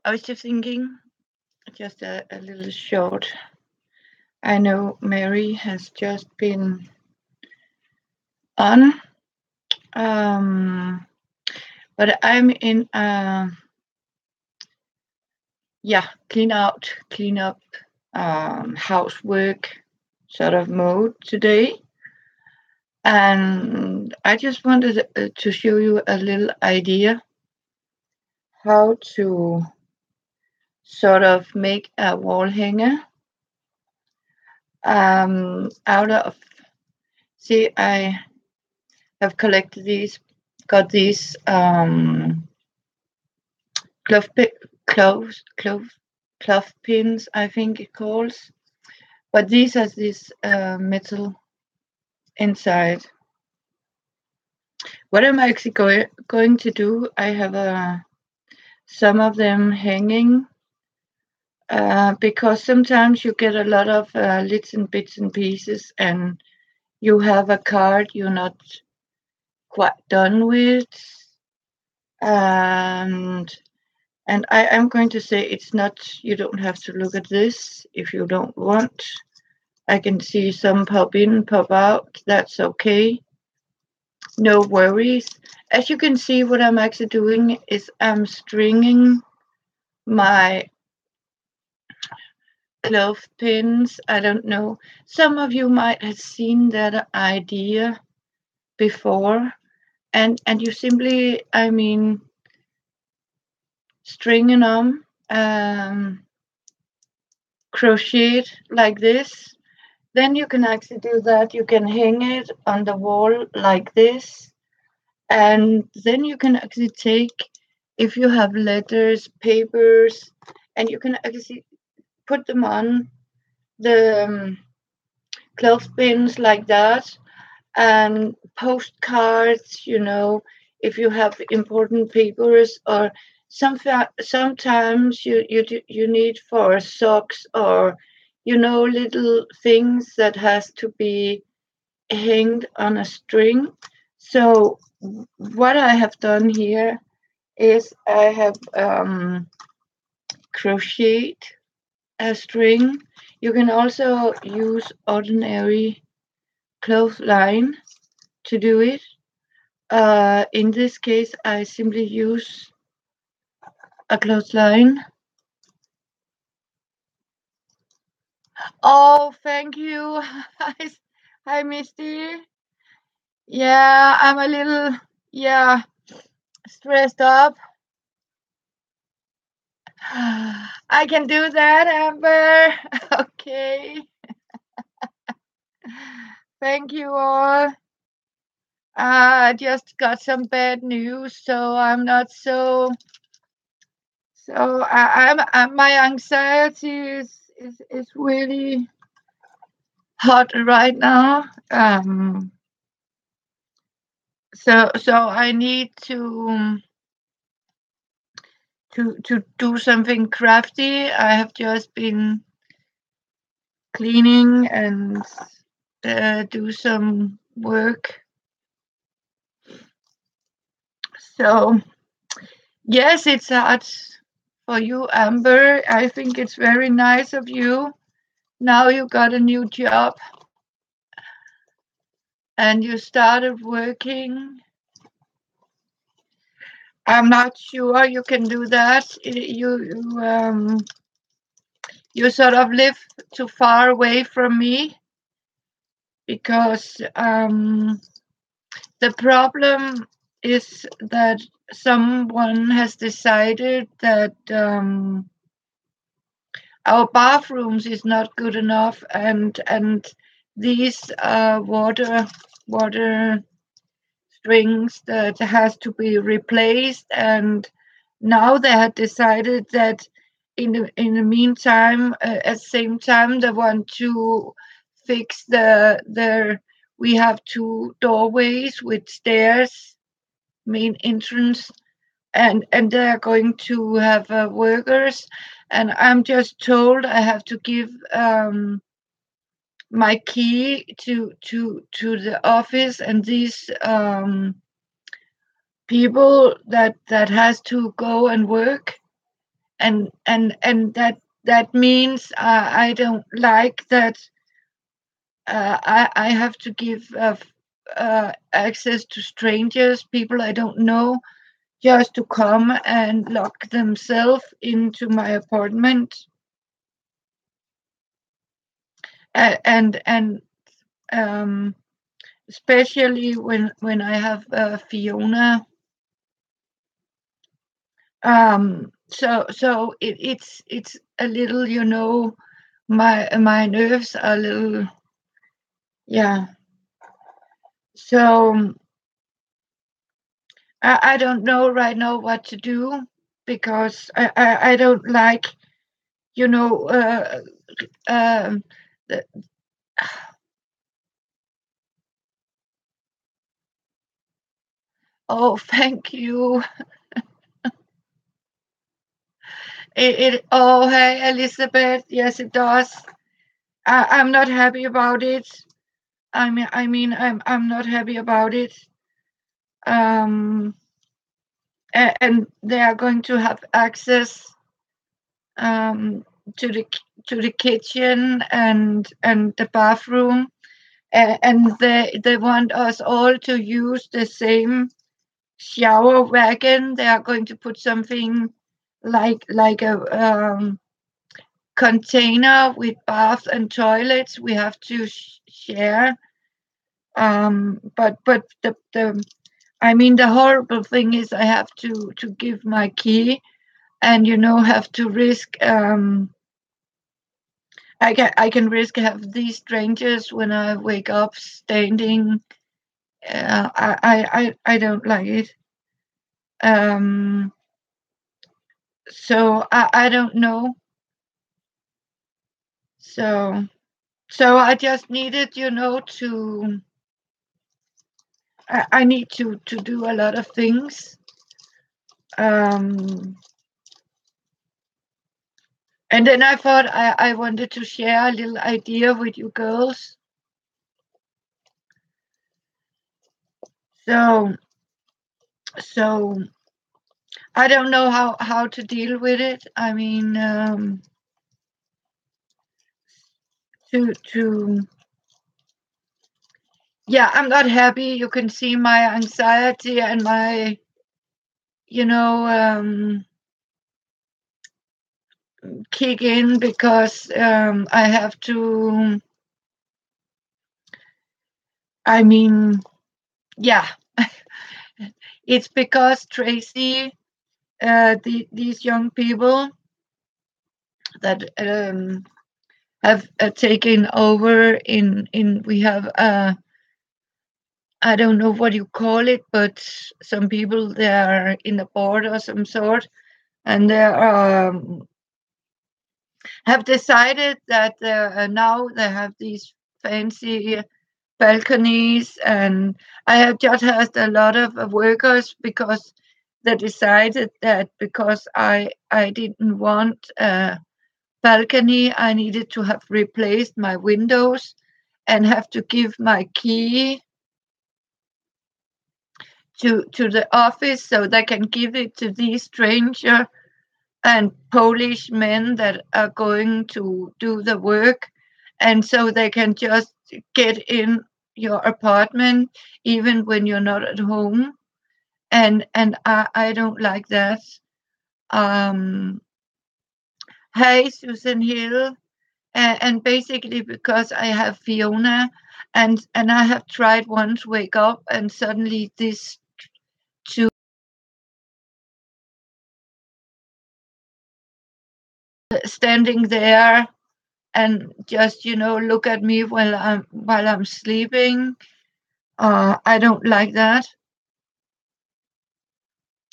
I was just thinking, just a little short. I know Mary has just been on, um, but I'm in clean up, housework sort of mode today, and I just wanted to show you a little idea how to sort of make a wall hanger out of. See, I have collected got these clove, clove, clove pins, I think it calls. But these are this metal inside. What I'm actually going to do, I have some of them hanging because sometimes you get a lot of little and bits and pieces, and you have a card you're not quite done with. And I am going to say it's not, you don't have to look at this if you don't want. I can see some pop in, pop out. That's okay. No worries. As you can see, what I'm actually doing is I'm stringing my clove pins. I don't know. Some of you might have seen that idea before. And you simply, stringing them, crochet like this. Then you can actually do that. You can hang it on the wall like this. And then you can actually take, if you have letters, papers, and you can actually put them on the clothespins like that. And postcards, if you have important papers, or sometimes you need for socks, or little things that has to be hanged on a string. So what I have done here is I have crocheted a string. You can also use ordinary clothesline to do it. In this case, I simply use a clothesline. Oh, thank you. Hi, Misty. Yeah, I'm a little, stressed up. I can do that, Amber. Okay. Thank you all. I just got some bad news, so I'm not so. So my anxiety is really hot right now. So I need to do something crafty. I have just been cleaning and do some work. So yes, it's hard for you, Amber. I think it's very nice of you. Now you got a new job and you started working. I'm not sure you can do that. You sort of live too far away from me, because the problem is that someone has decided that our bathrooms is not good enough, and these water strings that has to be replaced. And now they had decided that in the meantime, at the same time, they want to fix their. We have two doorways with stairs, main entrance, and they are going to have workers. And I'm just told I have to give my key to the office, and these people that has to go and work, and that means I don't like that I have to give access to strangers, people I don't know, just to come and lock themselves into my apartment. And um, especially when I have Fiona. So it's a little, my nerves are a little, yeah. So I don't know right now what to do, because I don't like, you know um the, oh, thank you. Oh, hey, Elizabeth. Yes, it does. I'm not happy about it. I'm not happy about it. Um, and they are going to have access um, to the kitchen and the bathroom, and they want us all to use the same shower wagon. They are going to put something like a container with baths and toilets we have to share. But the horrible thing is I have to give my key, and have to risk. I can risk have these strangers when I wake up standing. I don't like it. Um, so I don't know. So I just needed, to. I need to do a lot of things. Um, and then I thought I wanted to share a little idea with you girls. So so I don't know how to deal with it. To yeah, I'm not happy. You can see my anxiety and my, you know, kick in, because I have to. I mean, yeah, it's because Tracy, these young people that have taken over in we have I don't know what you call it, but some people, they are in a board or some sort, and they have decided that now they have these fancy balconies, and I have just had a lot of workers, because they decided that because I didn't want a balcony, I needed to have replaced my windows and have to give my key to the office so they can give it to these stranger and Polish men that are going to do the work, and so they can just get in your apartment even when you're not at home. And I don't like that. um hey, Susan Hill. And basically, because I have Fiona, and I have tried once wake up, and suddenly this two standing there and just, look at me while I'm sleeping. I don't like that.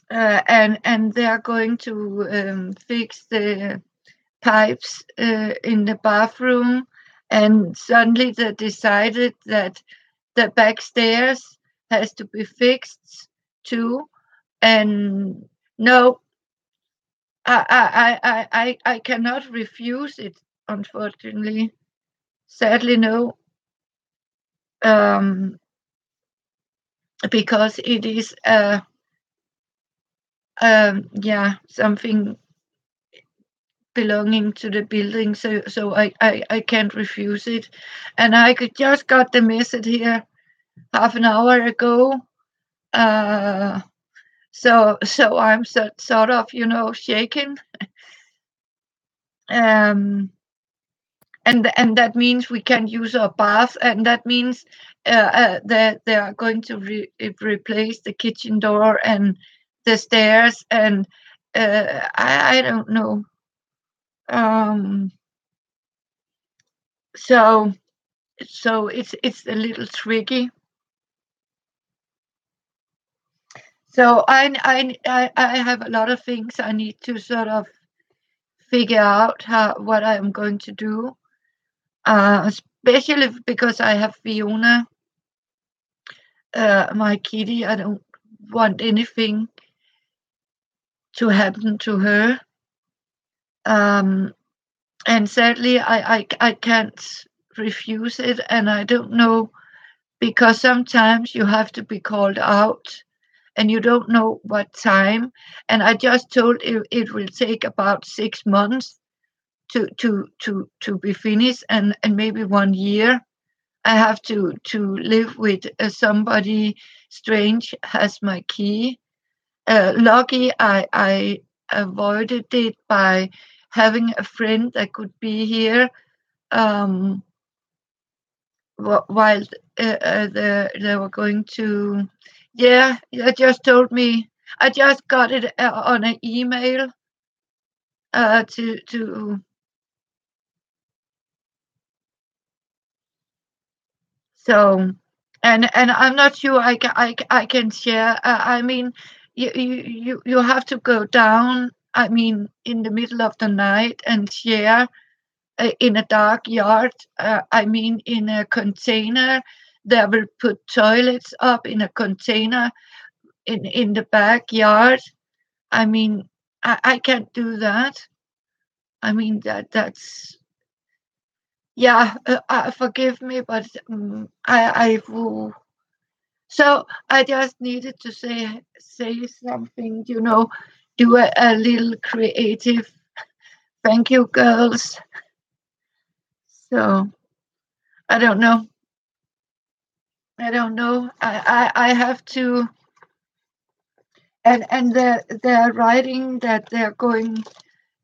And they are going to fix the pipes in the bathroom, and suddenly they decided that the back stairs has to be fixed too. And no, I cannot refuse it, unfortunately. Sadly, no. um because it is yeah, something. belonging to the building, so I can't refuse it. And I could just got the message here half an hour ago. Uh, so I'm sort of, shaken. Um, and that means we can use our bath, and that means that they are going to replace the kitchen door and the stairs, and I don't know. Um, so it's a little tricky. So I have a lot of things I need to sort of figure out what I'm going to do. Especially because I have Fiona, my kitty. I don't want anything to happen to her. Um, and sadly, I can't refuse it, and I don't know, because sometimes you have to be called out and you don't know what time. And I just told it will take about 6 months to be finished, and maybe 1 year. I have to live with somebody strange has my key. Lucky I avoided it by having a friend that could be here, um, while they were going to. Yeah, they just told me. I just got it on an email. To So, and I'm not sure I can share. I mean, you have to go down. I mean, in the middle of the night and share in a dark yard. I mean, in a container. They will put toilets up in a container in the backyard. I mean, I can't do that. I mean, that's, yeah. Forgive me, but I will. So I just needed to say something, do a little creative thank you, girls. So I don't know. I don't know. I have to, and they're writing that they're going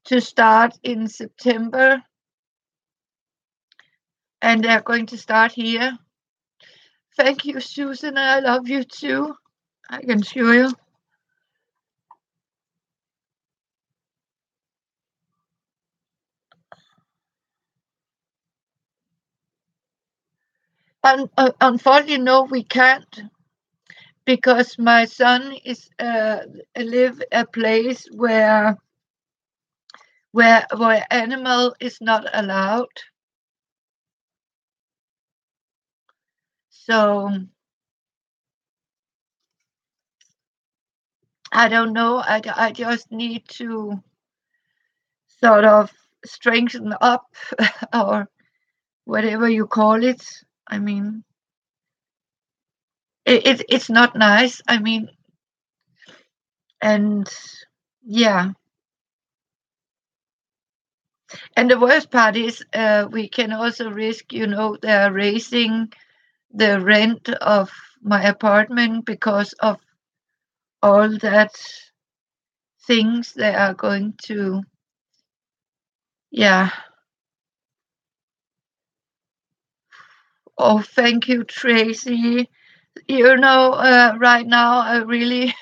to start in September, and they're going to start here. Thank you, Susan. I love you too. I can show you. Unfortunately, no, we can't, because my son is live a place where animal is not allowed. So I don't know. I just need to sort of strengthen up or whatever you call it. I mean, it's not nice. I mean, and yeah. And the worst part is we can also risk, they're raising the rent of my apartment because of all that things they are going to. Yeah. Oh, thank you, Tracy. Right now I really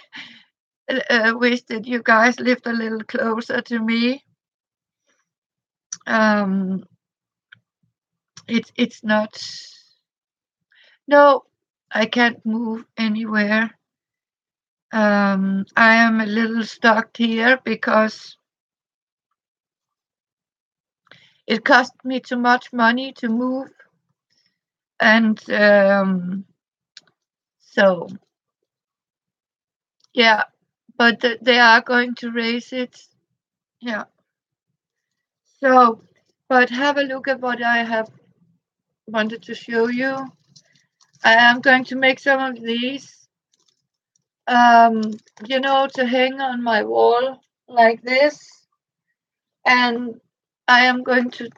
wish that you guys lived a little closer to me. um it's not. No, I can't move anywhere. I am a little stuck here because it cost me too much money to move, and so yeah, but they are going to raise it. Yeah. So, but have a look at what I have wanted to show you. I am going to make some of these, to hang on my wall like this. and I am going to,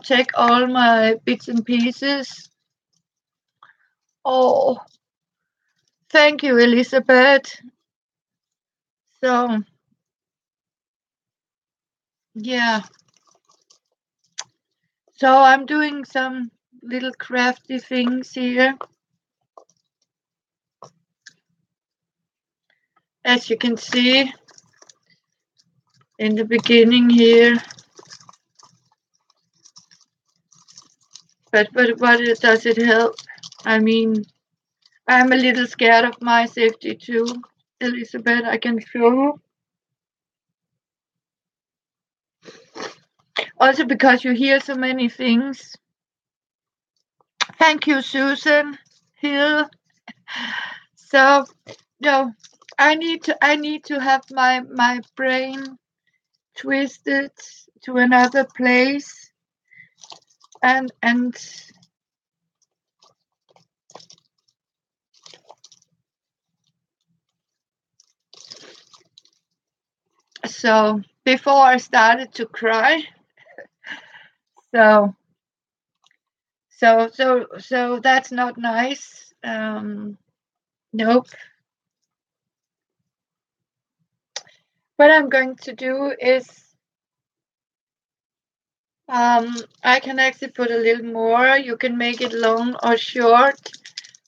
take all my bits and pieces. Oh, thank you, Elizabeth. So, yeah. So I'm doing some little crafty things here. As you can see in the beginning here. But does it help? I mean, I'm a little scared of my safety too, Elizabeth, I can show you. Also because you hear so many things. Thank you, Susan Hill. So no, I need to have my brain twisted to another place, and so before I started to cry. So so that's not nice. Nope. What I'm going to do is I can actually put a little more. You can make it long or short,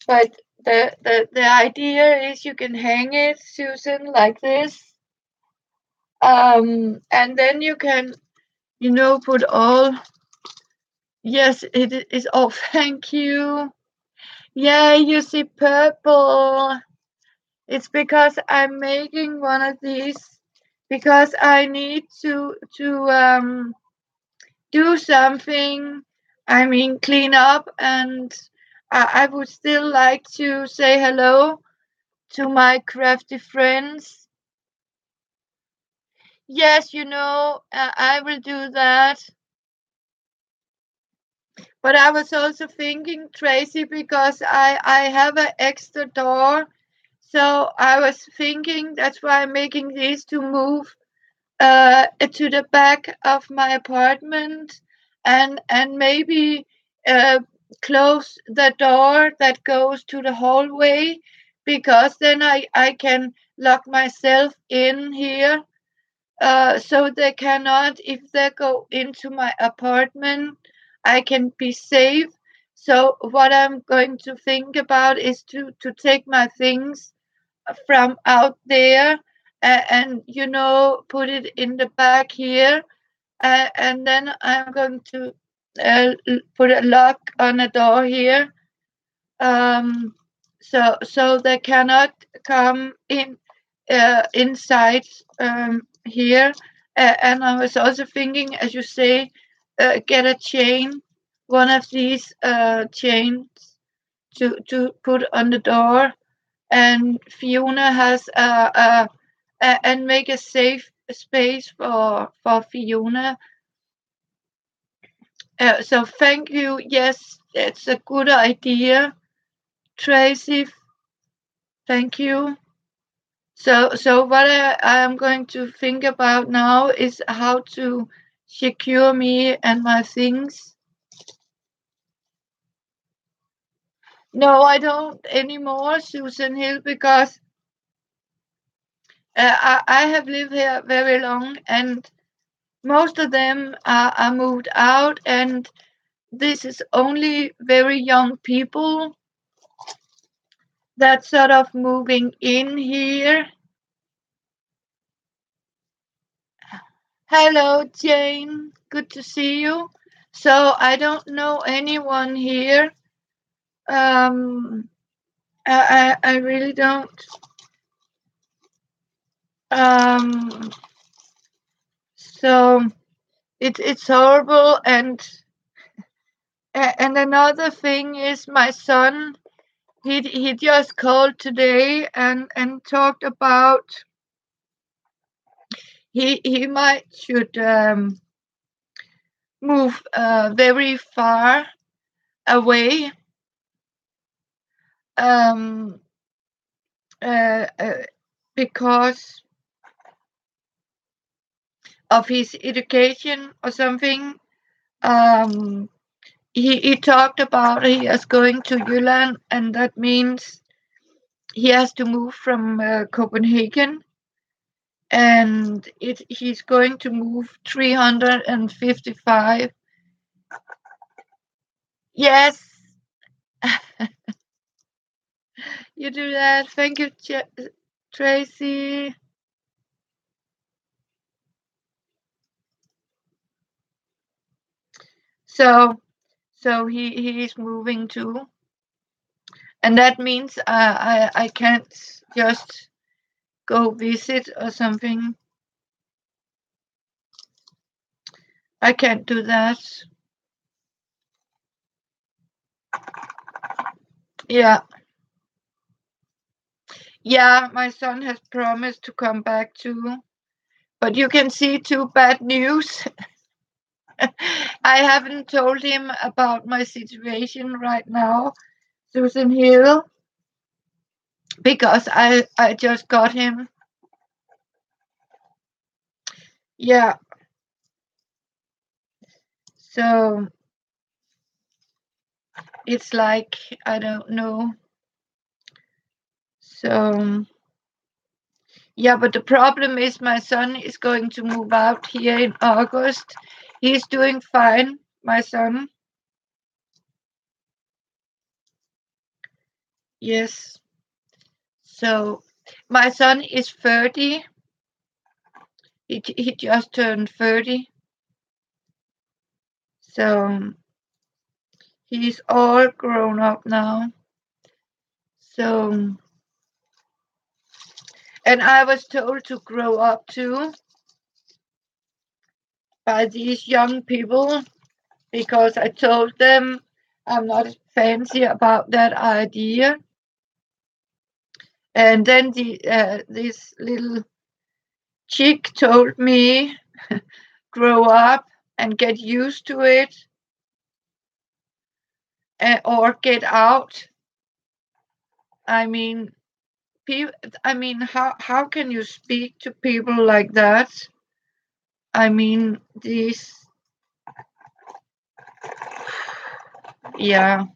but the idea is you can hang it, Susan, like this. And then you can, put all. Yes, it is. Oh, thank you. Yeah, you see purple. It's because I'm making one of these because I need to do something. I mean, clean up, and I would still like to say hello to my crafty friends. Yes, I will do that. But I was also thinking, Tracy, because I have an extra door. So I was thinking that's why I'm making these to move to the back of my apartment, and maybe uh, close the door that goes to the hallway, because then I can lock myself in here, so they cannot, if they go into my apartment, I can be safe. So what I'm going to think about is to take my things from out there, and put it in the back here, and then I'm going to put a lock on the door here, so they cannot come in inside here. And I was also thinking, as you say, get a chain, one of these chains to put on the door, and Fiona has and make a safe space for Fiona. So thank you. Yes, it's a good idea, Tracy. Thank you. So what I am going to think about now is how to secure me and my things. No, I don't anymore, Susan Hill, because I have lived here very long, and most of them are moved out, and this is only very young people that sort of moving in here. Hello, Jane. Good to see you. So I don't know anyone here. I really don't. So it's horrible, and another thing is my son. He just called today and talked about he might should move very far away, um, uh, uh, because of his education or something. Um, he talked about he is going to Jylland, and that means he has to move from Copenhagen, and he's going to move 355. Yes, you do that. Thank you, Tracy. So, he's moving too, and that means I can't just go visit or something. I can't do that. Yeah. Yeah, my son has promised to come back too. But you can see too bad news. I haven't told him about my situation right now, Susan Hill, because I just got him. Yeah. So it's like I don't know. So yeah, but the problem is my son is going to move out here in August. He's doing fine, my son. Yes. So my son is 30. He just turned 30. So he's all grown up now. So, and I was told to grow up too by these young people because I told them I'm not fancy about that idea. And then this little chick told me, grow up and get used to it, or get out. I mean, how can you speak to people like that? I mean, these, yeah.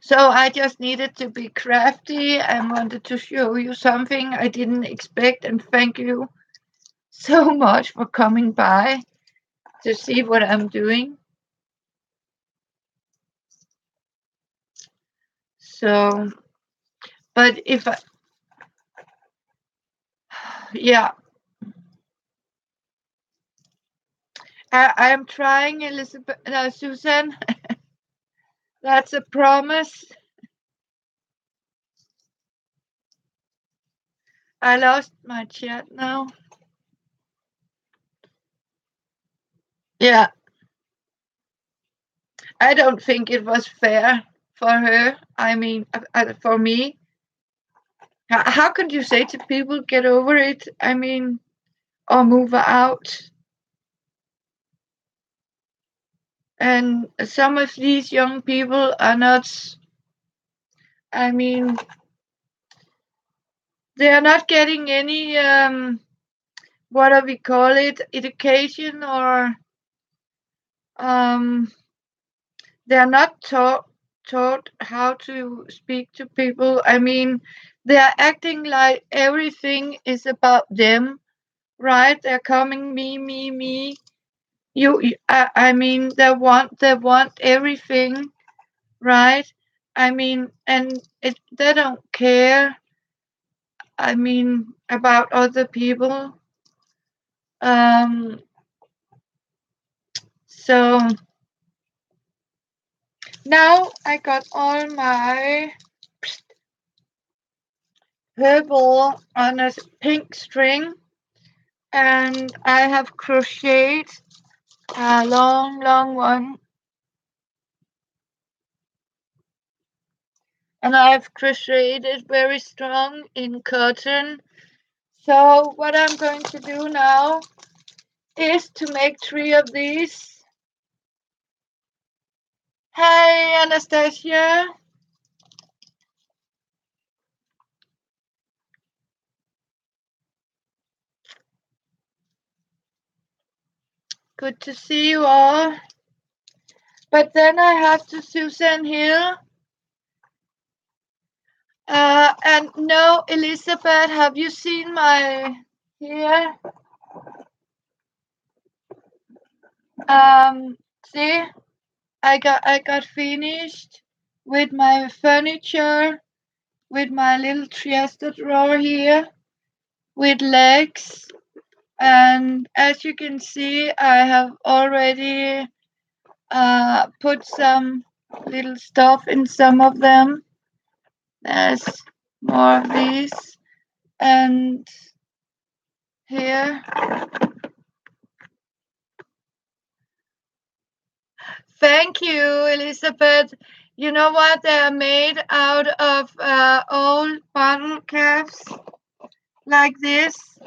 So I just needed to be crafty and wanted to show you something I didn't expect. And thank you so much for coming by to see what I'm doing. So, but if I, yeah, I am trying, Elizabeth, Susan. That's a promise. I lost my chat now. Yeah, I don't think it was fair for her. I mean, for me. How could you say to people, get over it? I mean, or move out? And some of these young people are not, I mean, they are not getting any, what do we call it, education, or um, they are not taught how to speak to people. I mean, they are acting like everything is about them, right? They're coming me. I mean, they want everything, right? I mean, and they don't care. I mean, about other people. Um, so now I got all my purple on a pink string, and I have crocheted a long one, and I've crocheted it very strong in cotton. So what I'm going to do now is to make 3 of these. Hey, Anastasia. Good to see you all. But then I have to Susan Hill. And no, Elizabeth, have you seen my here? See, I got finished with my furniture, with my little chest drawer here, with legs. And as you can see, I have already put some little stuff in some of them. There's more of these. And here. Thank you, Elizabeth. You know what? They are made out of old bottle caps like this.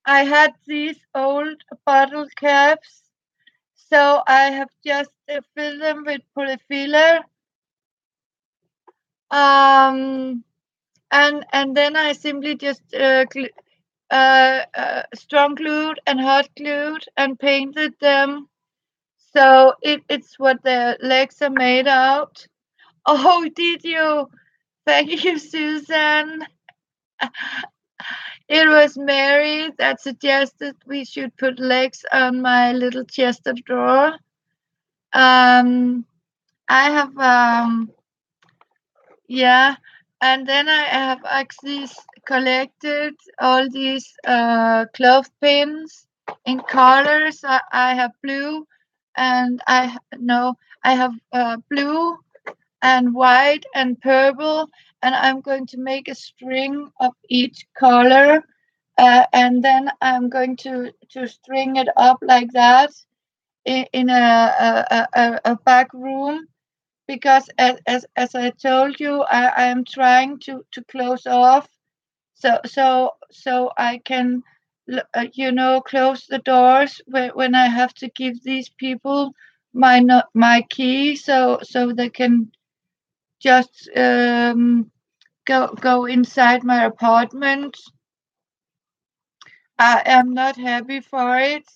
I had these old bottle caps, so I have just filled them with polyfiller. And then I simply just strong glued and hot glued and painted them. So it's what the legs are made out. Oh, did you? Thank you, Susan. It was Mary that suggested we should put legs on my little chest of drawer. I have yeah, and then I have actually collected all these clothespins in colors. I have blue, and I have blue and white and purple, and I'm going to make a string of each color, and then I'm going to string it up like that in a back room, because as I told you, I am trying to close off, so I can close the doors when I have to give these people my key, so they can just go inside my apartment. I am not happy for it,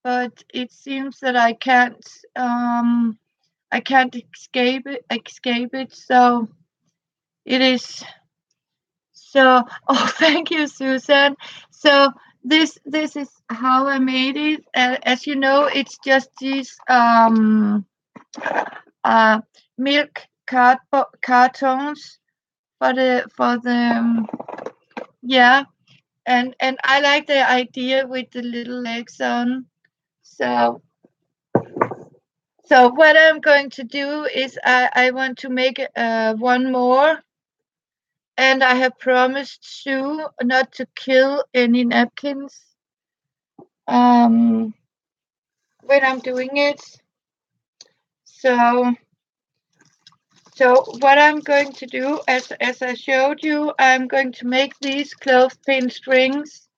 but it seems that I can't escape it. So it is. So oh, thank you, Susan. So this is how I made it. As you know, it's just these uh milk cartons for the yeah, and I like the idea with the little legs on. So what I'm going to do is I want to make one more, and I have promised Sue not to kill any napkins um when I'm doing it. So what I'm going to do, as I showed you, I'm going to make these clothespin strings,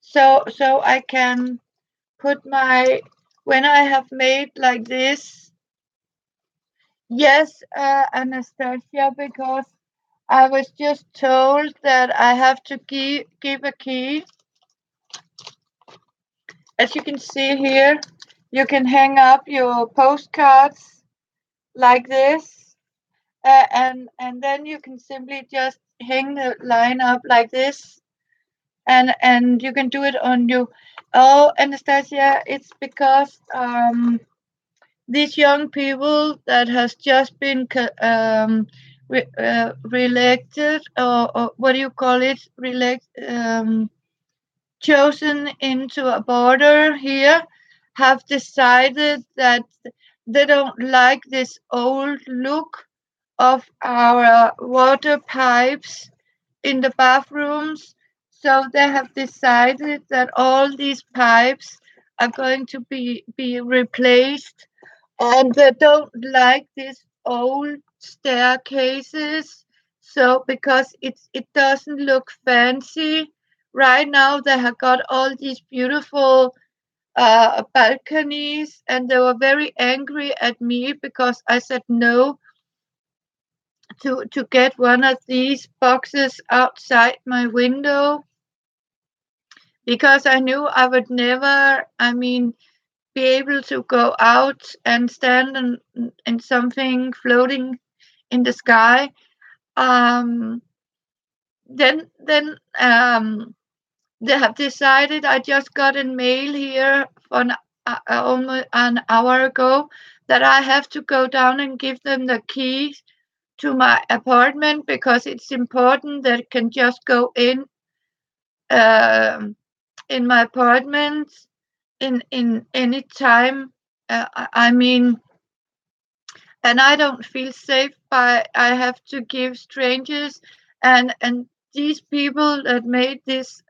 so I can put my, when I have made like this. Yes, Anastasia, because I was just told that I have to give a key. As you can see here, you can hang up your postcards like this, and then you can simply just hang the line up like this, and you can do it on your. Oh, Anastasia, it's because these young people that has just been reelected, or what do you call it, chosen into a border here, have decided that they don't like this old look of our water pipes in the bathrooms. So they have decided that all these pipes are going to be replaced, and they don't like these old staircases. So because it doesn't look fancy right now, they have got all these beautiful balconies, and they were very angry at me because I said no to get one of these boxes outside my window, because I knew I would never, I mean, be able to go out and stand in something floating in the sky. Um, then they have decided. I just got a mail here almost an hour ago that I have to go down and give them the keys to my apartment because it's important that it can just go um in my apartment in any time. I mean, and I don't feel safe by I have to give strangers and these people that made this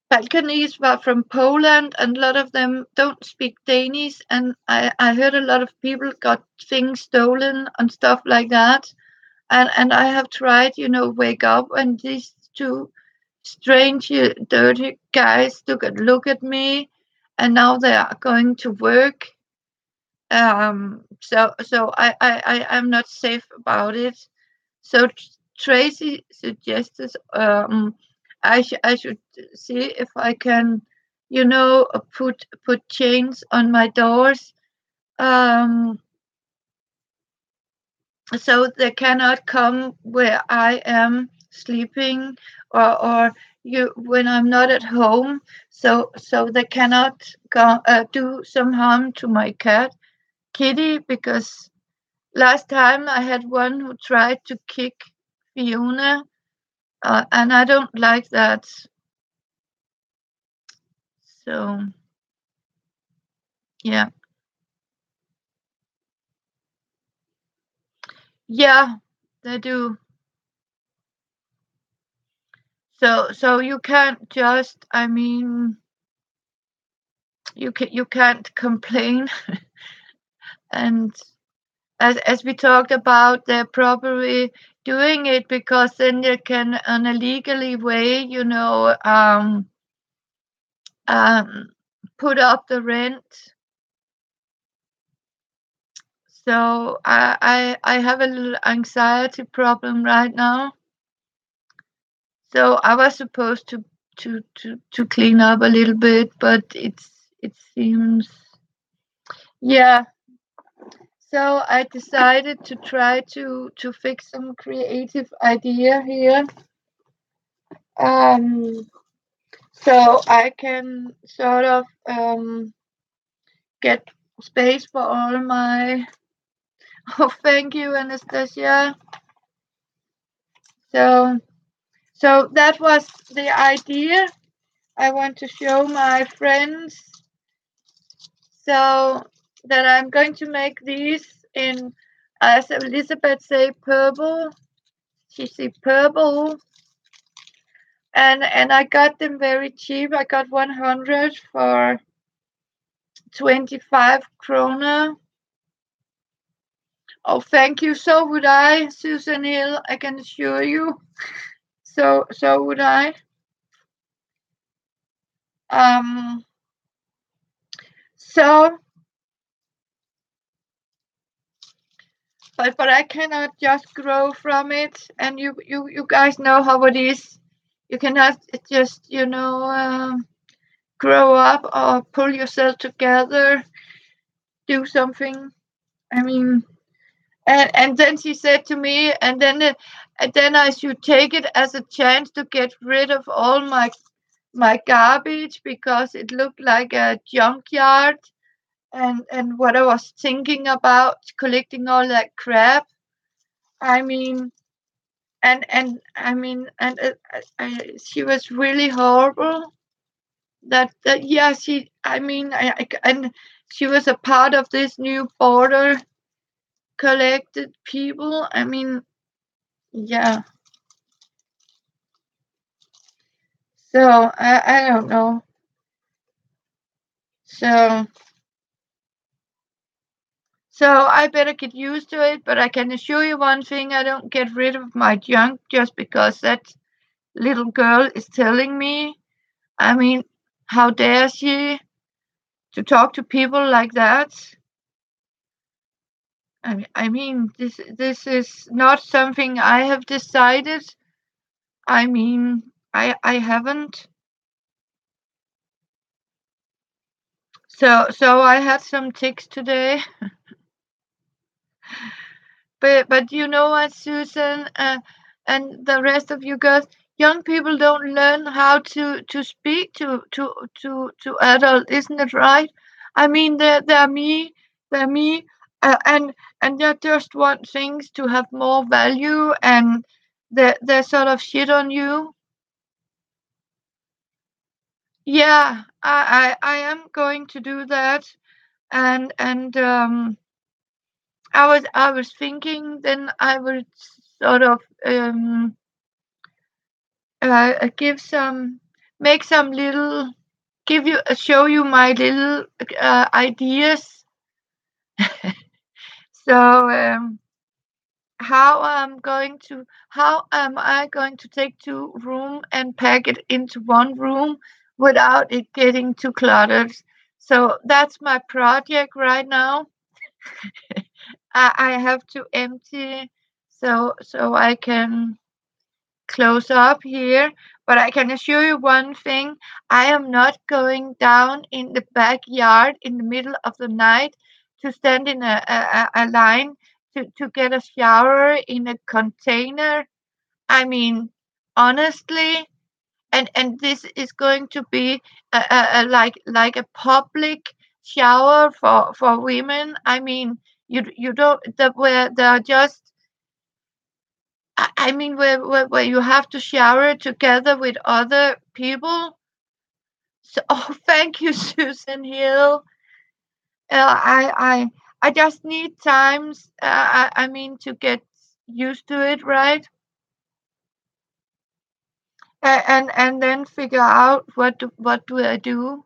balconies were from Poland, and a lot of them don't speak Danish. And I heard a lot of people got things stolen and stuff like that. And I have tried, wake up, and these two strange, dirty guys look at me, and now they are going to work. So I'm not safe about it. So Tracy suggested I should see if I can, put chains on my doors, um, so they cannot come where I am sleeping, or you when I'm not at home, so they cannot do some harm to my cat Kitty, because last time I had one who tried to kick Fiona, and I don't like that. So yeah, yeah, they do. So you can't just. I mean, you can't complain. And as we talked about, they're probably doing it because then they can, on a legally way, um, put up the rent. So I have a little anxiety problem right now. So I was supposed to clean up a little bit, but it seems, yeah. So I decided to try to fix some creative idea here. Um, so I can sort of get space for all my. Oh, thank you, Anastasia. So so that was the idea. I want to show my friends, so that I'm going to make these in, as Elizabeth say, purple. She said purple, and I got them very cheap. I got 100 for 25 krona. Oh, thank you. So would I, Susan Hill. I can assure you. So would I. Um. So, but I cannot just grow from it, and you guys know how it is. You cannot just grow up or pull yourself together, do something. I mean, and then she said to me, and then I should take it as a chance to get rid of all my garbage because it looked like a junkyard. And what I was thinking about collecting all that crap. I mean, and I mean, and she was really horrible. That yeah, she. I mean, and she was a part of this new border collected people. I mean, yeah. So I don't know. So I better get used to it. But I can assure you one thing: I don't get rid of my junk just because that little girl is telling me. I mean, how dare she to talk to people like that? I mean, this is not something I have decided. I mean, I haven't. So I had some ticks today. But you know what, Susan, and the rest of you girls, young people don't learn how to speak to adult, isn't it right? I mean, they're me, and they just want things to have more value, and they sort of shit on you. Yeah, I am going to do that, and I was thinking then I would sort of give some make some little give you show you my little ideas. So how am I going to take two room and pack it into one room without it getting too cluttered? So that's my project right now. I have to empty so I can close up here, but I can assure you one thing: I am not going down in the backyard in the middle of the night to stand in a line to get a shower in a container. I mean, honestly, and this is going to be like a public shower for women. I mean, you don't the where there are just I mean, where you have to shower together with other people. So, oh, thank you, Susan Hill. I just need times. I mean, to get used to it, right? And then figure out what do I do,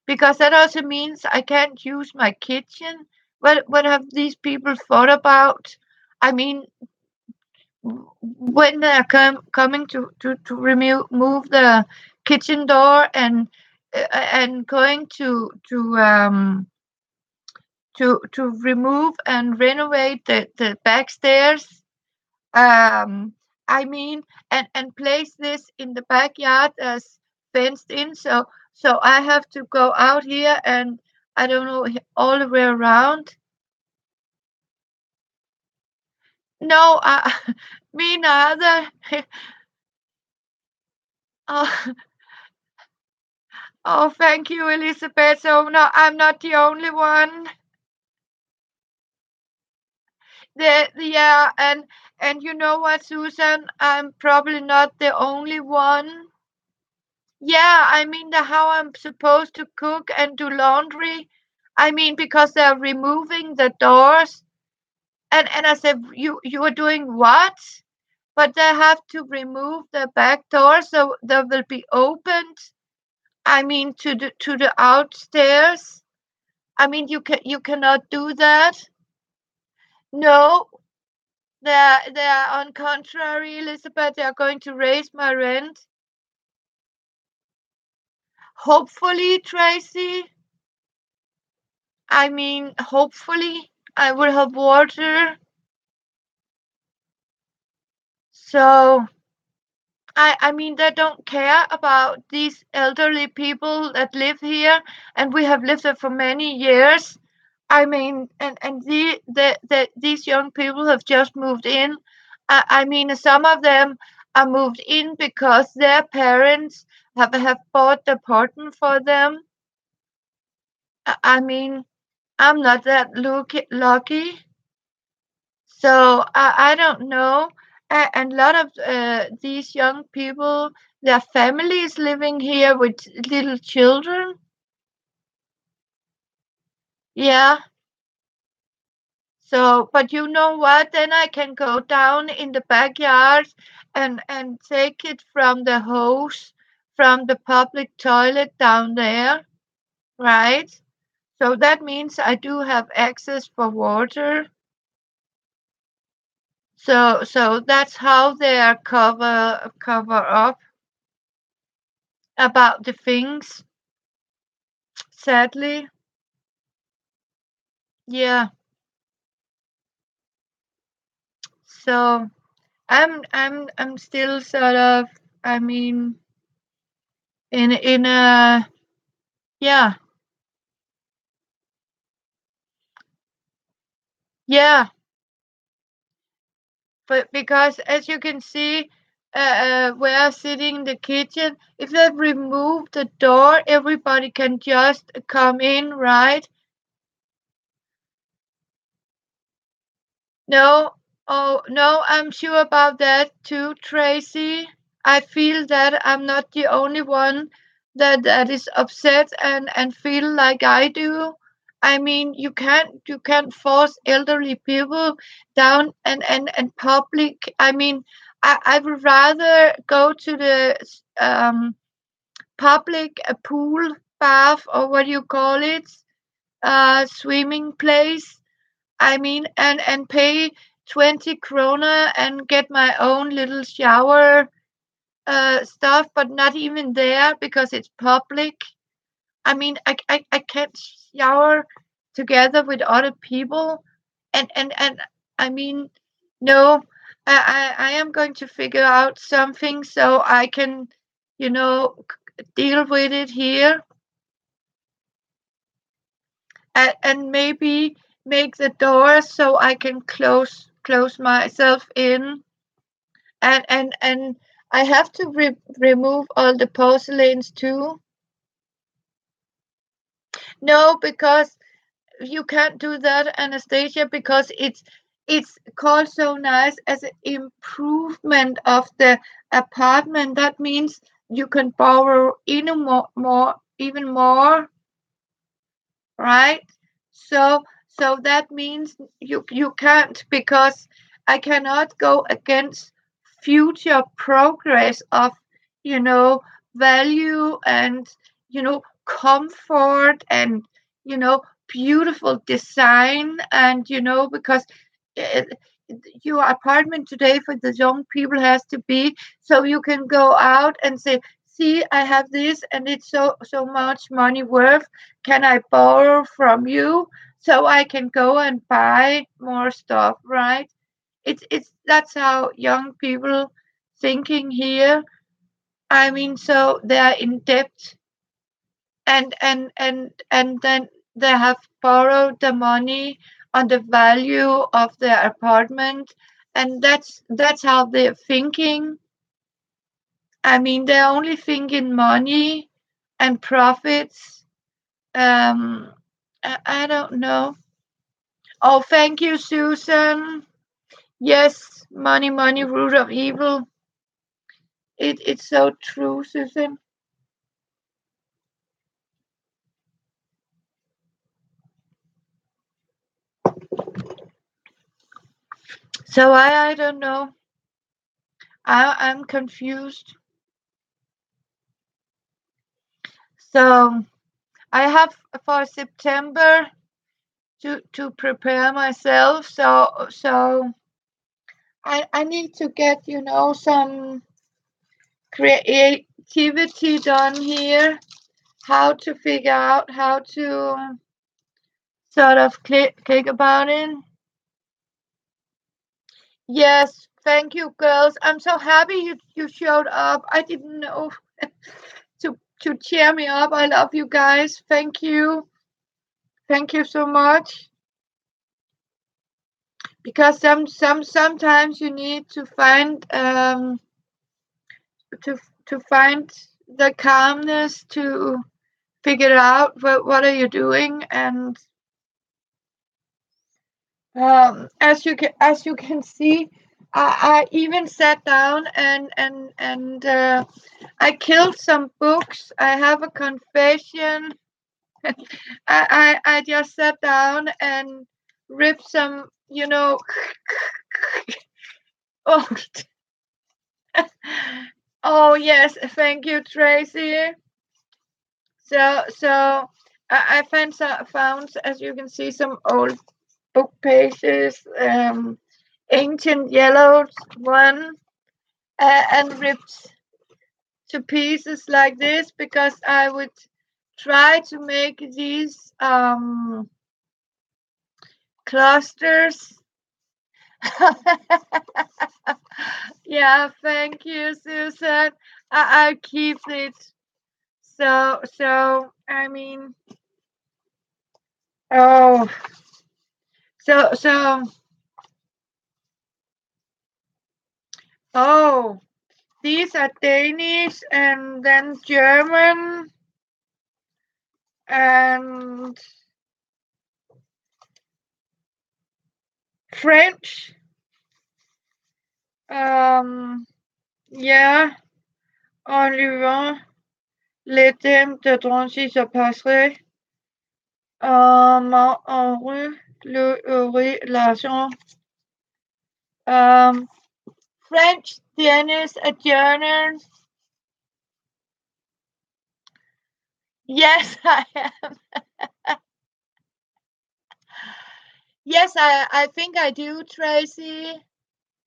because that also means I can't use my kitchen. What have these people thought about? I mean, when they're coming to remove the kitchen door and going to remove and renovate the back stairs, um I mean, and place this in the backyard as fenced in, so I have to go out here and I don't know all the way around. No, me neither. Oh, oh, thank you, Elizabeth. So no, I'm not the only one. Yeah, and you know what, Susan? I'm probably not the only one. Yeah, I mean the how I'm supposed to cook and do laundry. I mean because they're removing the doors, and I said you are doing what? But they have to remove the back door so they will be opened. I mean to the outstairs. I mean you cannot do that. No, they are on contrary, Elizabeth. They are going to raise my rent. Hopefully, Tracy. I mean, hopefully, I will have water. So I mean, they don't care about these elderly people that live here, and we have lived there for many years. I mean, and these young people have just moved in. I mean, some of them are moved in because their parents have bought the apartment for them. I mean, I'm not that lucky, so I don't know. And a lot of these young people, their families living here with little children. Yeah. So, but you know what? Then I can go down in the backyard and take it from the hose from the public toilet down there, right? So that means I do have access for water. So that's how they are cover up about the things. Sadly, yeah. So I'm still sort of. I mean, in a, yeah. Yeah, but because as you can see, we're sitting in the kitchen. If they remove the door, everybody can just come in, right? No, oh no, I'm sure about that too, Tracy. I feel that I'm not the only one that is upset and feel like I do. I mean, you can't force elderly people down and public. I mean, I would rather go to the public pool, bath, or what do you call it, swimming place. I mean, and pay 20 krona and get my own little shower stuff, but not even there because it's public. I mean, I can't shower together with other people, and I mean, no, I am going to figure out something so I can, deal with it here, and maybe make the door so I can close myself in, and I have to remove all the porcelains too. No, because you can't do that, Anastasia, because it's called so nice as an improvement of the apartment. That means you can borrow even more, right? So that means you can't, because I cannot go against future progress of, you know value, and comfort, and beautiful design, and because uh, your apartment today for the young people has to be so you can go out and say, see, I have this and it's so much money worth. Can I borrow from you so I can go and buy more stuff, right? It's That's how young people thinking here. I mean, so they are in debt, and then they have borrowed the money on the value of their apartment, and that's how they're thinking. I mean, they're only thinking money and profits. I don't know. Oh, thank you, Susan. Yes, money, root of evil. It's so true, Susan. So I don't know. I'm confused. So I have for September to prepare myself. So I need to get some creativity done here. How to figure out how to sort of click about it. Yes, thank you, girls. I'm so happy you showed up. I didn't know to cheer me up. I love you guys. Thank you so much. Because sometimes you need to find to find the calmness to figure out what are you doing, and as you can see, I even sat down and I killed some books. I have a confession. I just sat down and ripped some, oh, oh yes, thank you, Tracy. So I found, as you can see, some old book pages, ancient yellow one, and ripped to pieces like this because I would try to make these clusters. Yeah, thank you, Susan. I'll keep it. So I mean, oh, So, oh, these are Danish and then German and French. Yeah, en levant les thèmes de Drancy se passerait en rue le relation. French, Danish, German. Yes, I am. Yes, I think I do, Tracy.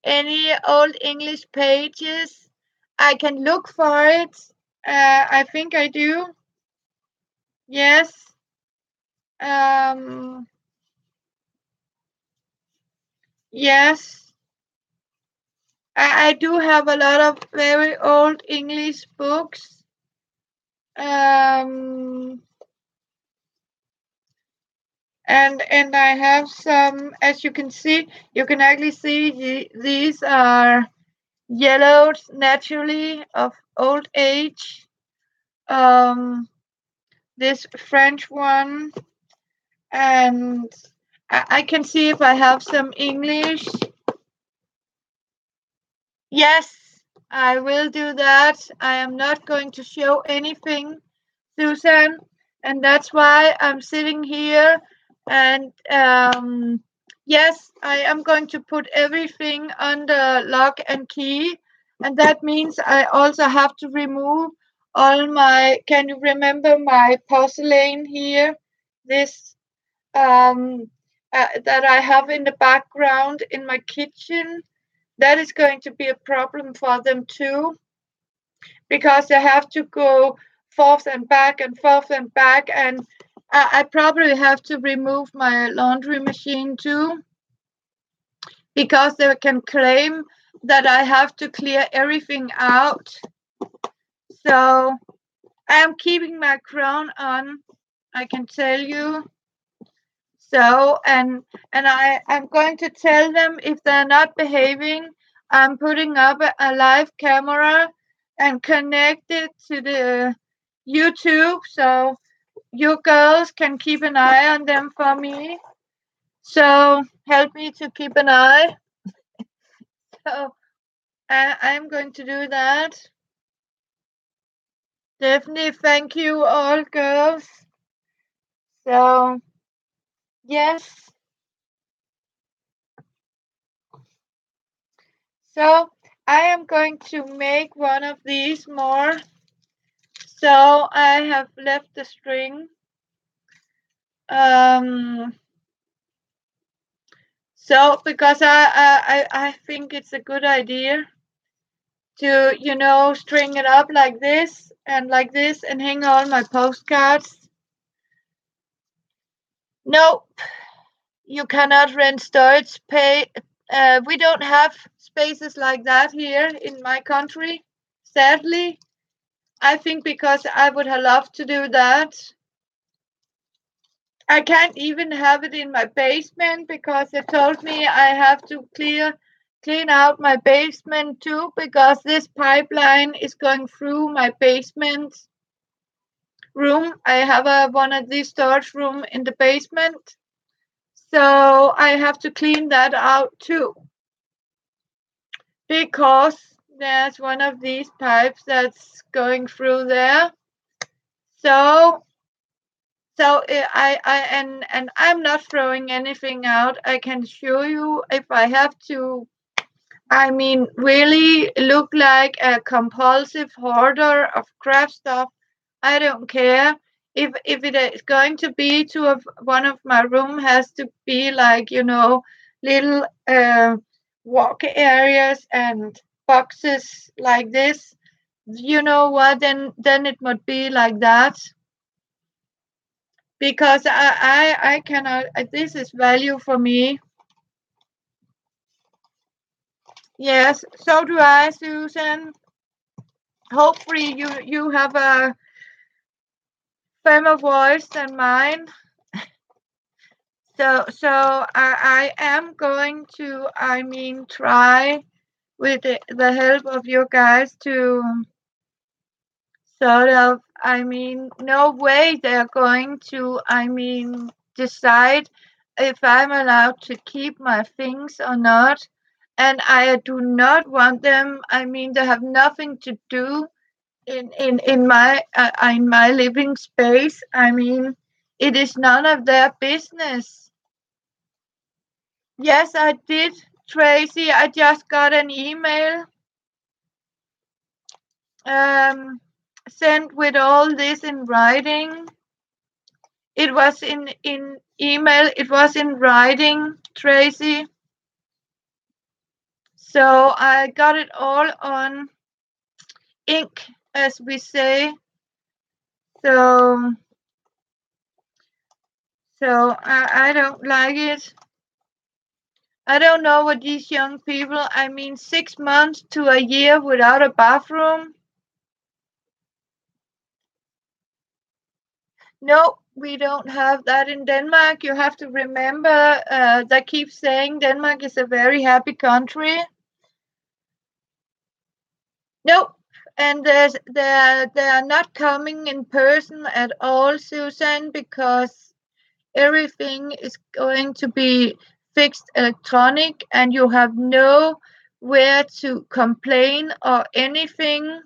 Any old English pages? I can look for it. I think I do. Yes. Um, yes. I do have a lot of very old English books. And I have some, as you can see, you can actually see these are yellowed naturally of old age. This French one, and I can see if I have some English. Yes, I will do that. I am not going to show anything, Susan, and that's why I'm sitting here. And yes, I am going to put everything under lock and key, and that means I also have to remove all my. Can you remember my porcelain here? This that I have in the background in my kitchen. That is going to be a problem for them too, because they have to go forth and back and forth and back, and I probably have to remove my laundry machine too, because they can claim that I have to clear everything out. So I am keeping my crown on, I can tell you. So and I'm going to tell them if they're not behaving, I'm putting up a live camera and connect it to the YouTube, so you girls can keep an eye on them for me. So help me to keep an eye. So I'm going to do that. Definitely, thank you all girls. So yes. So I am going to make one of these more. So I have left the string. So because I think it's a good idea to, string it up like this and hang on my postcards. No, you cannot rent storage pay. We don't have spaces like that here in my country, sadly. I think because I would have loved to do that. I can't even have it in my basement because they told me I have to clean out my basement too, because this pipeline is going through my basement room. I have one of these storage room in the basement. So I have to clean that out too, because there's one of these pipes that's going through there. So and I'm not throwing anything out. I can show you if I have to. I mean, really look like a compulsive hoarder of crap stuff. I don't care if it is going to be one of my room has to be like, little walk areas and boxes like this. You know what? Then it would be like that, because I cannot. This is value for me. Yes, so do I, Susan. Hopefully you have a firmer voice than mine. So I am going to, try with the help of you guys to sort of, no way they're going to, decide if I'm allowed to keep my things or not. And I do not want them, they have nothing to do in my living space. It is none of their business. Yes, I did, Tracy. I just got an email um, sent with all this in writing. It was in email. It was in writing, Tracy. So I got it all on ink, as we say. So I don't like it. I don't know what these young people. 6 months to a year without a bathroom. No, we don't have that in Denmark. You have to remember, they keep saying Denmark is a very happy country. Nope. And they're not coming in person at all, Susan, because everything is going to be fixed electronic, and you have nowhere to complain or anything,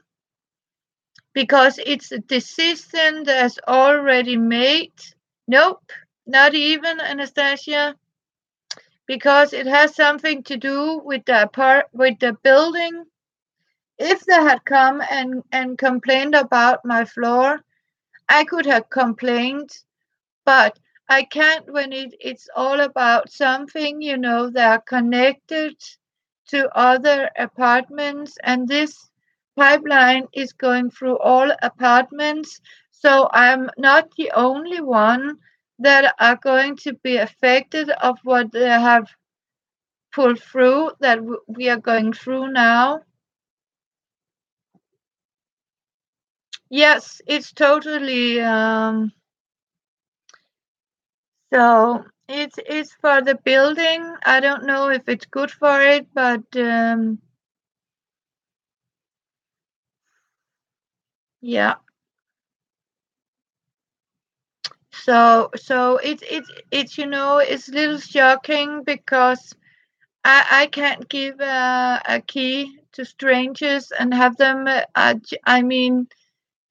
because it's a decision that's already made. Nope, not even, Anastasia, because it has something to do with the building. If they had come and complained about my floor, I could have complained, but I can't when it's all about something, they are connected to other apartments, and this pipeline is going through all apartments. So I'm not the only one that are going to be affected of what they have pulled through that we are going through now. Yes, it's totally so it's for the building. I don't know if it's good for it, but yeah. So it's it's a little shocking because I can't give a key to strangers and have them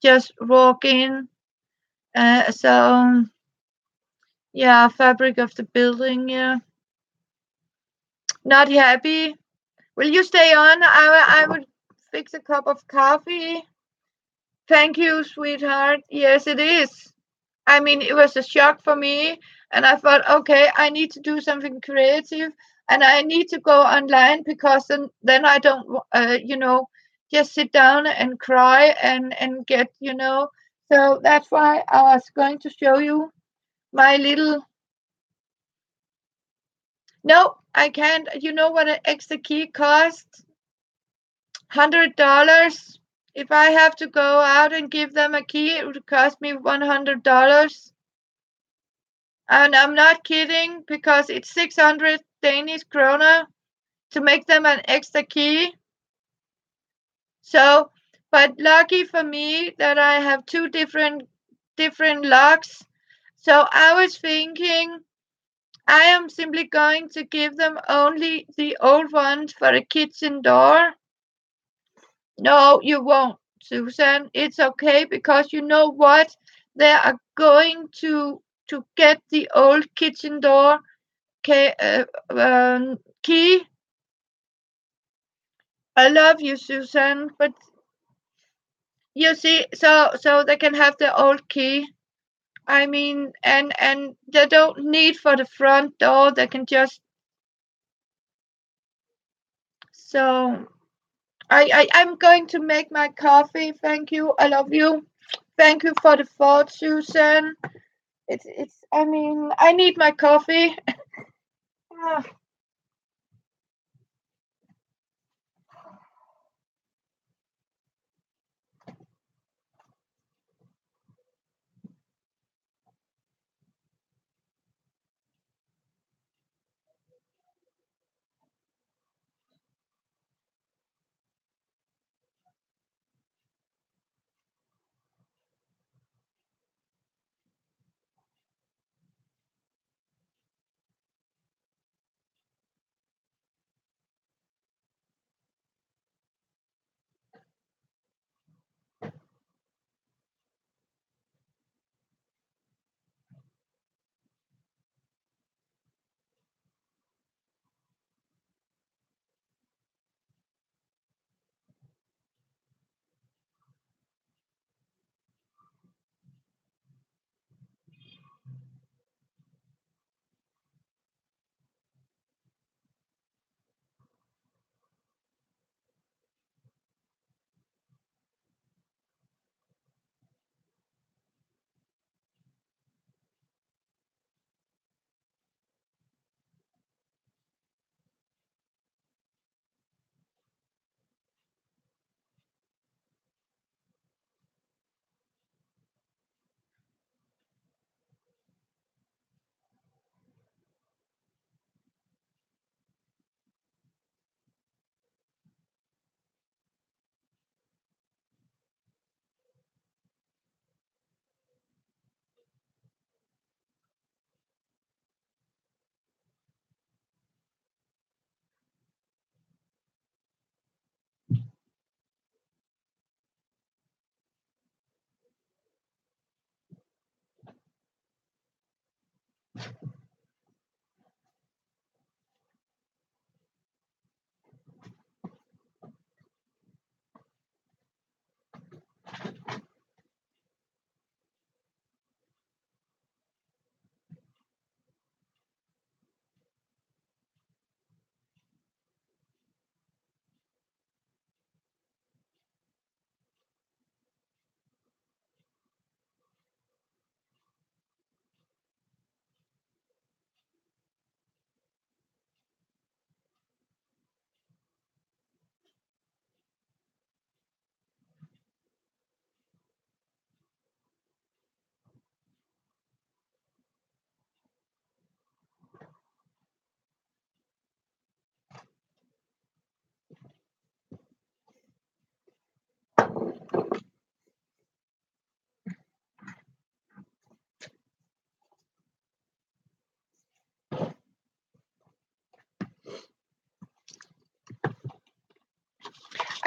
just walk in. So yeah, fabric of the building. Yeah, not happy. Will you stay on? I would fix a cup of coffee. Thank you, sweetheart. Yes, it is. It was a shock for me, and I thought, okay, I need to do something creative, and I need to go online because then I don't, just sit down and cry and get, So that's why I was going to show you my little. No, I can't. You know what an extra key costs? $100. If I have to go out and give them a key, it would cost me $100. And I'm not kidding, because it's 600 Danish kroner to make them an extra key. So, but lucky for me that I have two different locks. So I was thinking I am simply going to give them only the old ones for the kitchen door. No, you won't, Susan. It's okay, because you know what? They are going to get the old kitchen door key. I love you, Susan, but you see, so they can have the old key. And they don't need for the front door. They can just. So I'm going to make my coffee. Thank you. I love you. Thank you for the thought, Susan. It's. I need my coffee. Ah,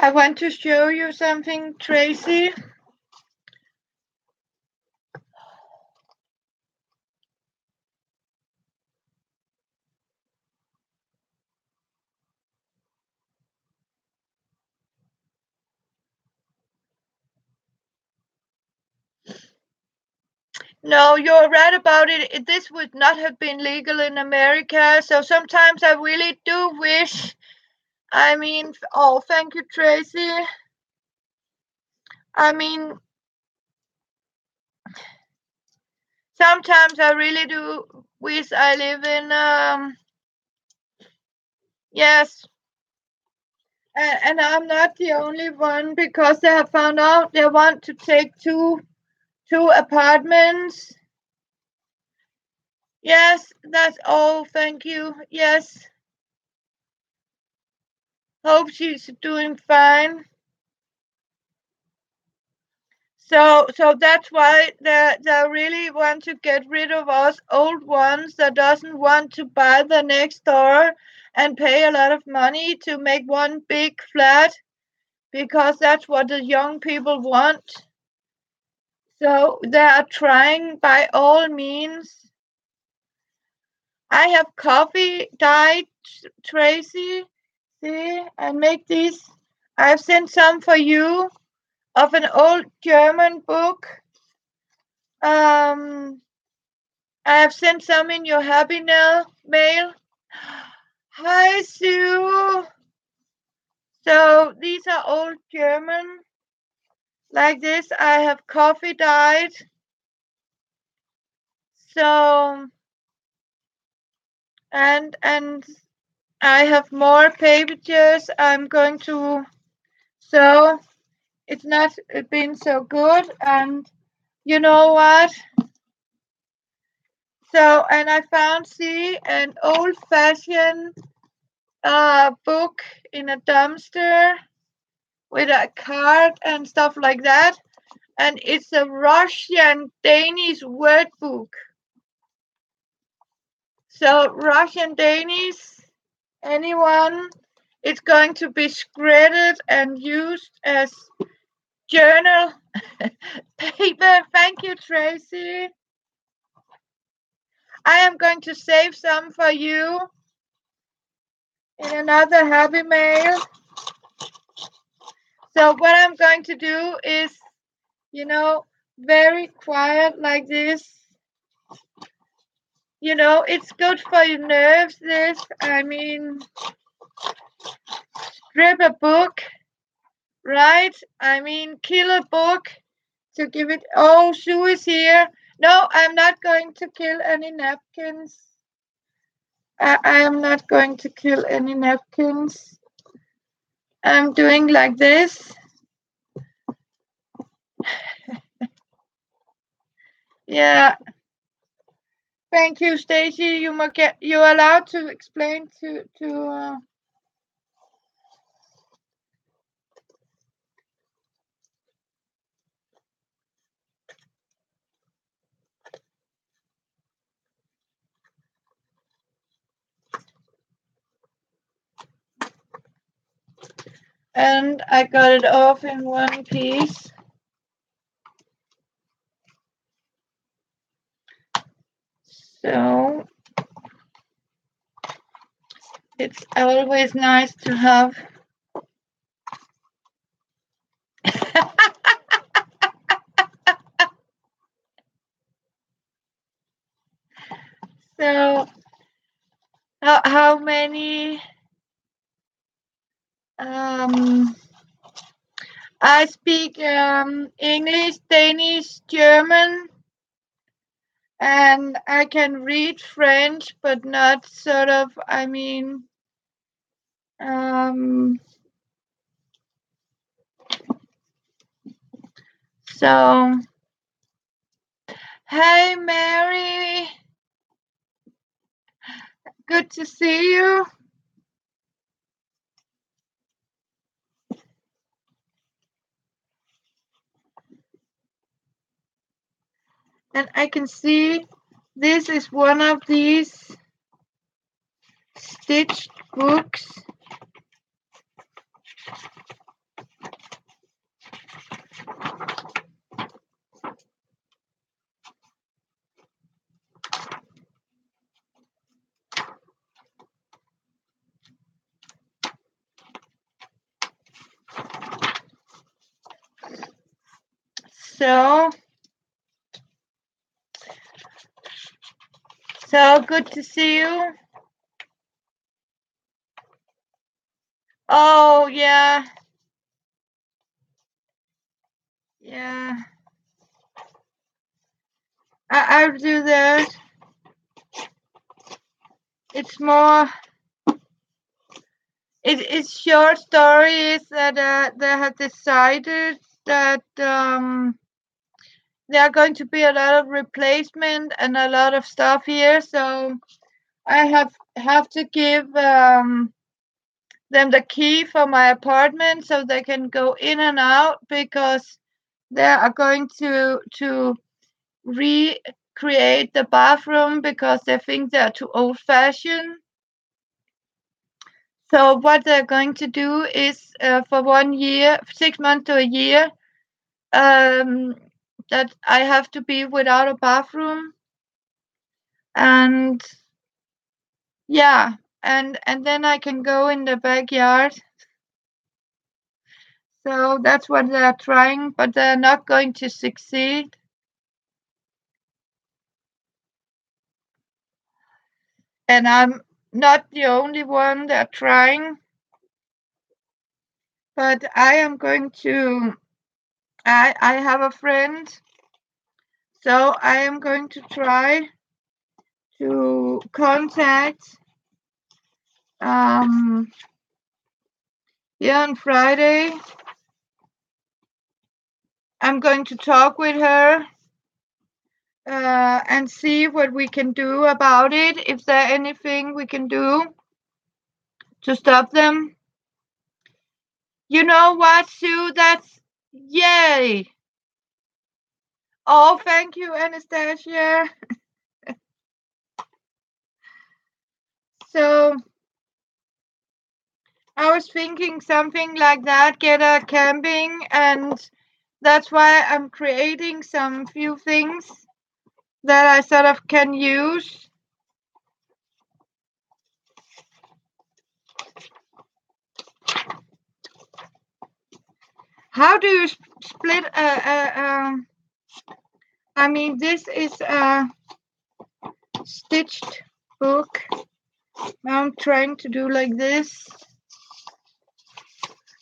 I want to show you something, Tracy. No, you're right about it. This would not have been legal in America. So sometimes I really do wish. I mean, oh, thank you, Tracy. I mean, sometimes I really do wish I live in, yes. And I'm not the only one, because they have found out they want to take two apartments. Yes, that's all. Thank you. Yes. Hope she's doing fine. So that's why they really want to get rid of us old ones that doesn't want to buy the next door and pay a lot of money to make one big flat, because that's what the young people want. So they are trying by all means. I have coffee dyed, Tracy. See, I make these. I've sent some for you of an old German book. I have sent some in your happy mail. Hi, Sue. So these are old German. Like this, I have coffee dyed. So, and I have more pages I'm going to sew. It's not been so good, and you know what? So, and I found, see, an old-fashioned book in a dumpster with a card and stuff like that, and it's a Russian Danish word book. So Russian Danish, anyone, it's going to be shredded and used as journal paper. Thank you, Tracy. I am going to save some for you in another happy mail. So what I'm going to do is, very quiet like this. It's good for your nerves, this. I mean, strip a book, right? I mean, kill a book to give it. Oh, Sue is here. No, I'm not going to kill any napkins. I am not going to kill any napkins. I'm doing like this. Yeah. Thank you, Stacy. You're allowed to explain to. And I got it off in one piece. So it's always nice to have. So how many? I speak English, Danish, German, and I can read French, but not sort of. I mean, so. Hey, Mary. Good to see you. And I can see this is one of these stitched books. So good to see you. Oh, yeah. Yeah. I'll do that. It's more. It's short story is that they have decided that there are going to be a lot of replacement and a lot of stuff here. So I have to give them the key for my apartment so they can go in and out because they are going to recreate the bathroom because they think they're too old fashioned. So what they're going to do is for 1 year, 6 months to a year, um, that I have to be without a bathroom, and yeah, and then I can go in the backyard. So that's what they're trying, but they're not going to succeed. And I'm not the only one they're trying, but I am going to. I have a friend, so I am going to try to contact um here on Friday. I'm going to talk with her and see what we can do about it. If there anything we can do to stop them. You know what, Sue? That's yay! Oh, thank you, Anastasia. So I was thinking something like that, get a camping, and that's why I'm creating some few things that I sort of can use. How do you split I mean, this is a stitched book. I'm trying to do like this.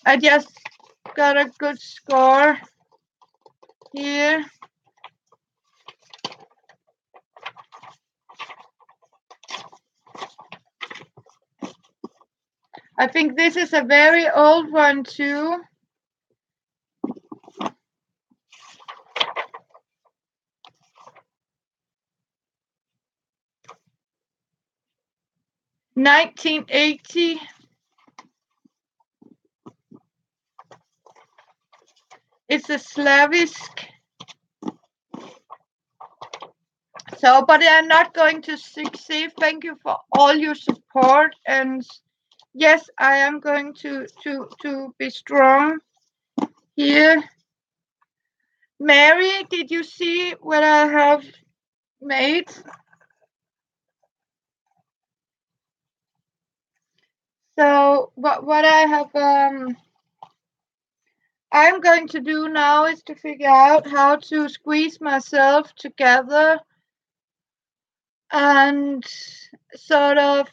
I just got a good score here. I think this is a very old one too. (1980). It's a Slavisk. So, but I'm not going to succeed. Thank you for all your support, and yes, I am going to be strong here. Mary, did you see what I have made? So what I have I'm going to do now is to figure out how to squeeze myself together and sort of,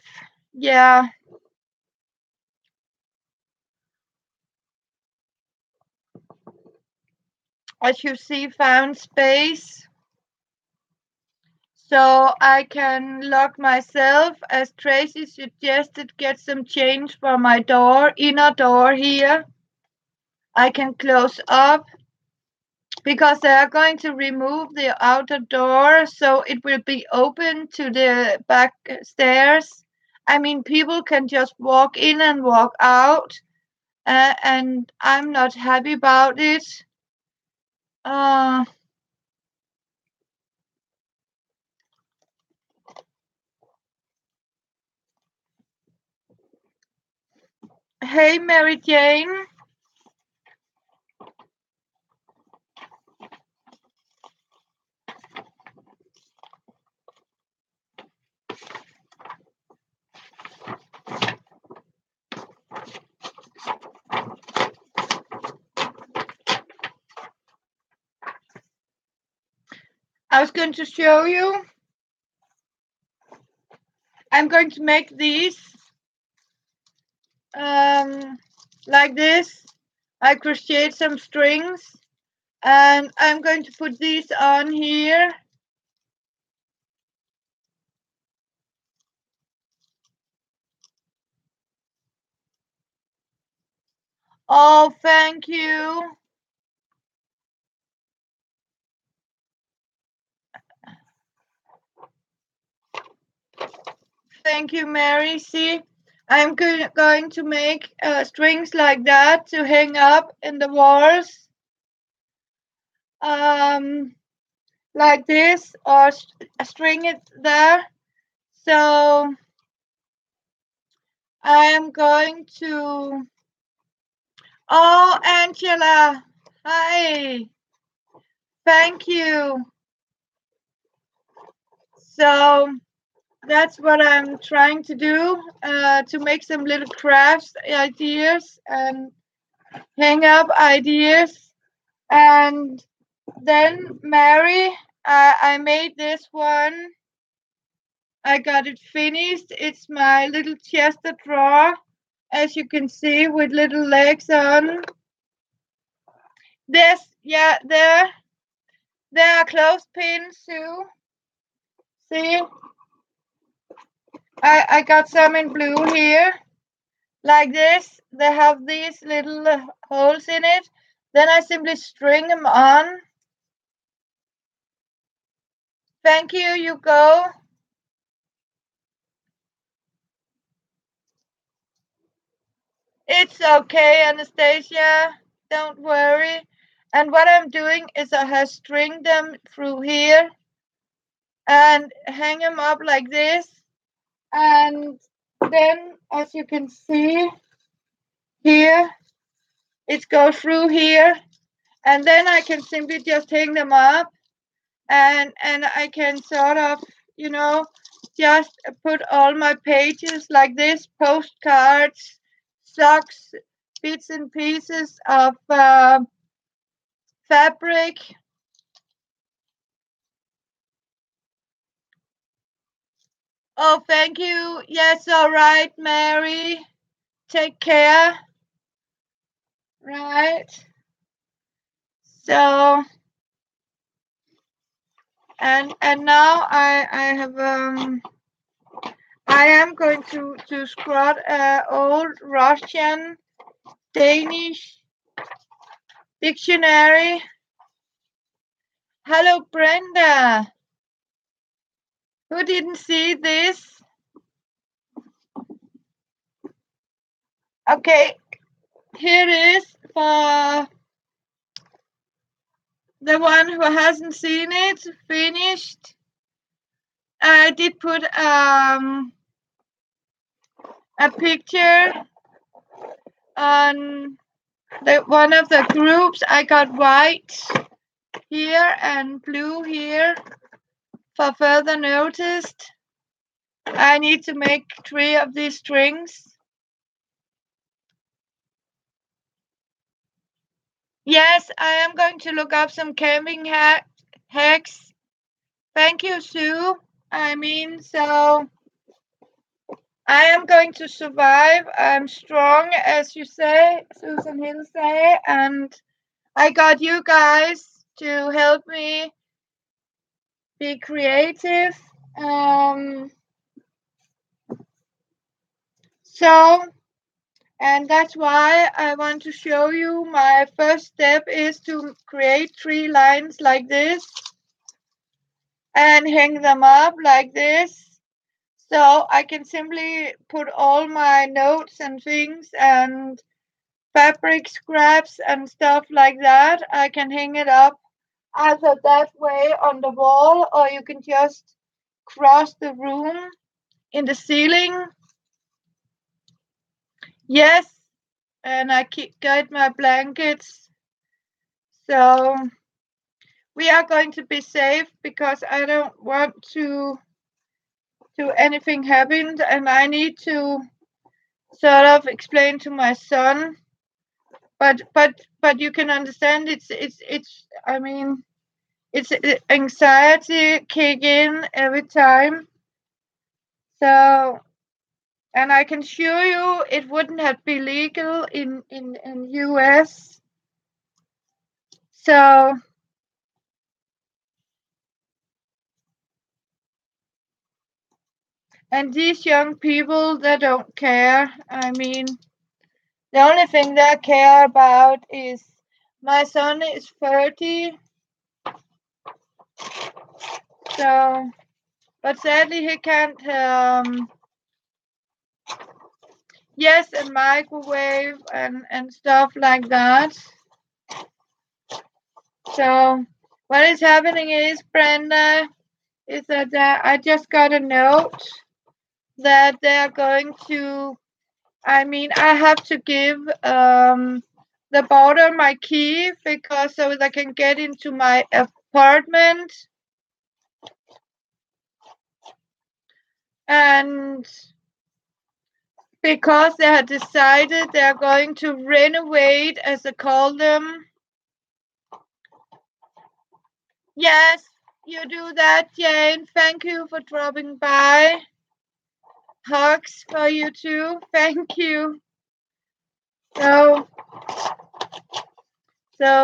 yeah, as you see, found space. So I can lock myself, as Tracy suggested, get some change for my door, inner door here. I can close up because they are going to remove the outer door, so it will be open to the back stairs. I mean, people can just walk in and walk out, and I'm not happy about it. Uh, hey, Mary Jane. I was going to show you. I'm going to make these like this. I crocheted some strings and I'm going to put these on here. Oh, thank you. Thank you, Mary. See, I'm going to make strings like that to hang up in the walls. Like this, or string it there. So I am going to. Oh, Angela, hi. Thank you. So that's what I'm trying to do, to make some little crafts ideas and hang up ideas. And then Mary, I made this one. I got it finished. It's my little chest of drawer, as you can see, with little legs on. This, yeah, there are clothespins too. See, I got some in blue here, like this. They have these little holes in it. Then I simply string them on. Thank you, you go. It's okay, Anastasia. Don't worry. And what I'm doing is I have stringed them through here and hang them up like this. And then, as you can see here, it goes through here. And then I can simply just hang them up, and I can sort of, just put all my pages like this, postcards, socks, bits and pieces of fabric. Oh, thank you. Yes, all right, Mary. Take care. Right. So, and now I have I am going to scrot old Russian Danish dictionary. Hello, Brenda. Who didn't see this? Okay, here it is for the one who hasn't seen it. Finished. I did put a picture on one of the groups. I got white here and blue here for further notice. I need to make 3 of these strings. Yes, I am going to look up some camping hacks. Thank you, Sue. So I am going to survive. I'm strong, as you say, Susan Hill say, and I got you guys to help me be creative. And that's why I want to show you. My first step is to create 3 lines like this and hang them up like this. So I can simply put all my notes and things and fabric scraps and stuff like that. I can hang it up either that way on the wall, or you can just cross the room in the ceiling. Yes, and I got my blankets. So we are going to be safe because I don't want to anything happen, and I need to sort of explain to my son. But you can understand it's it's anxiety kick in every time. So, and I can assure you, it wouldn't have been legal in US. So, and these young people, they don't care. I mean, the only thing they care about is my son is 30. So, but sadly he can't. Yes, and microwave and stuff like that. So, what is happening is, Brenda, is that I just got a note that they are going to. I mean, I have to give the border my key because so they can get into my apartment. And because they had decided they are going to renovate, as they call them. Yes, you do that, Jane. Thank you for dropping by. Hugs for you too. Thank you. So,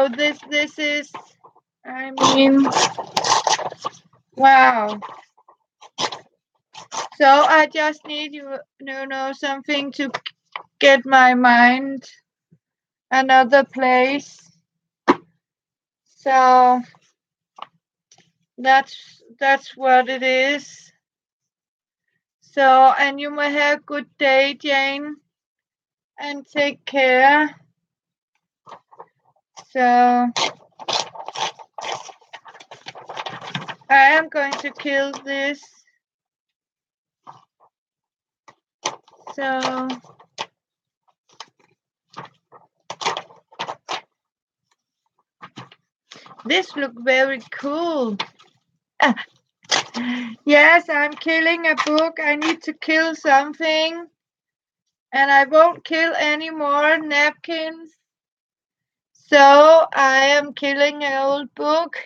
this is, I mean, wow. So I just need you know something to get my mind another place. So that's what it is. So, and you may have a good day, Jane, and take care. So I am going to kill this. So this looks very cool. Yes, I'm killing a book. I need to kill something. And I won't kill any more napkins. So I am killing an old book.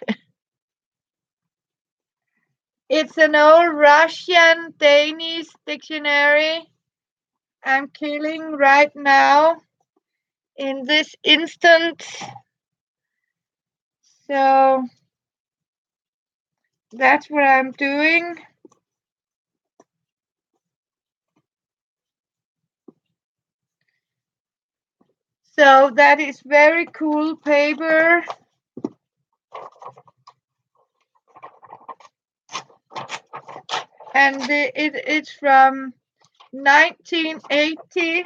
It's an old Russian Danish dictionary. I'm killing right now in this instant. So that's what I'm doing. So that is very cool paper. And it's from 1980.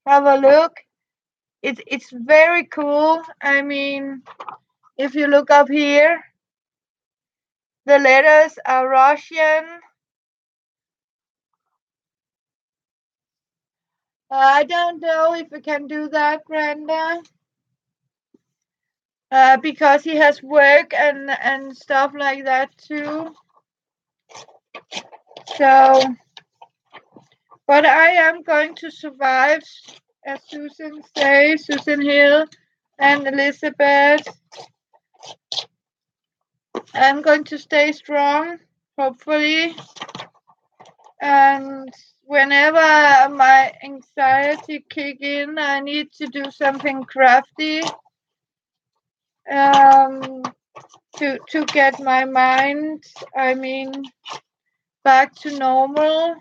Have a look. It's very cool. I mean, if you look up here, the letters are Russian. I don't know if we can do that, Brenda. Because he has work and stuff like that too. So, but I am going to survive, as Susan says, Susan Hill and Elizabeth. I'm going to stay strong, hopefully. And whenever my anxiety kick in, I need to do something crafty to get my mind, I mean, back to normal.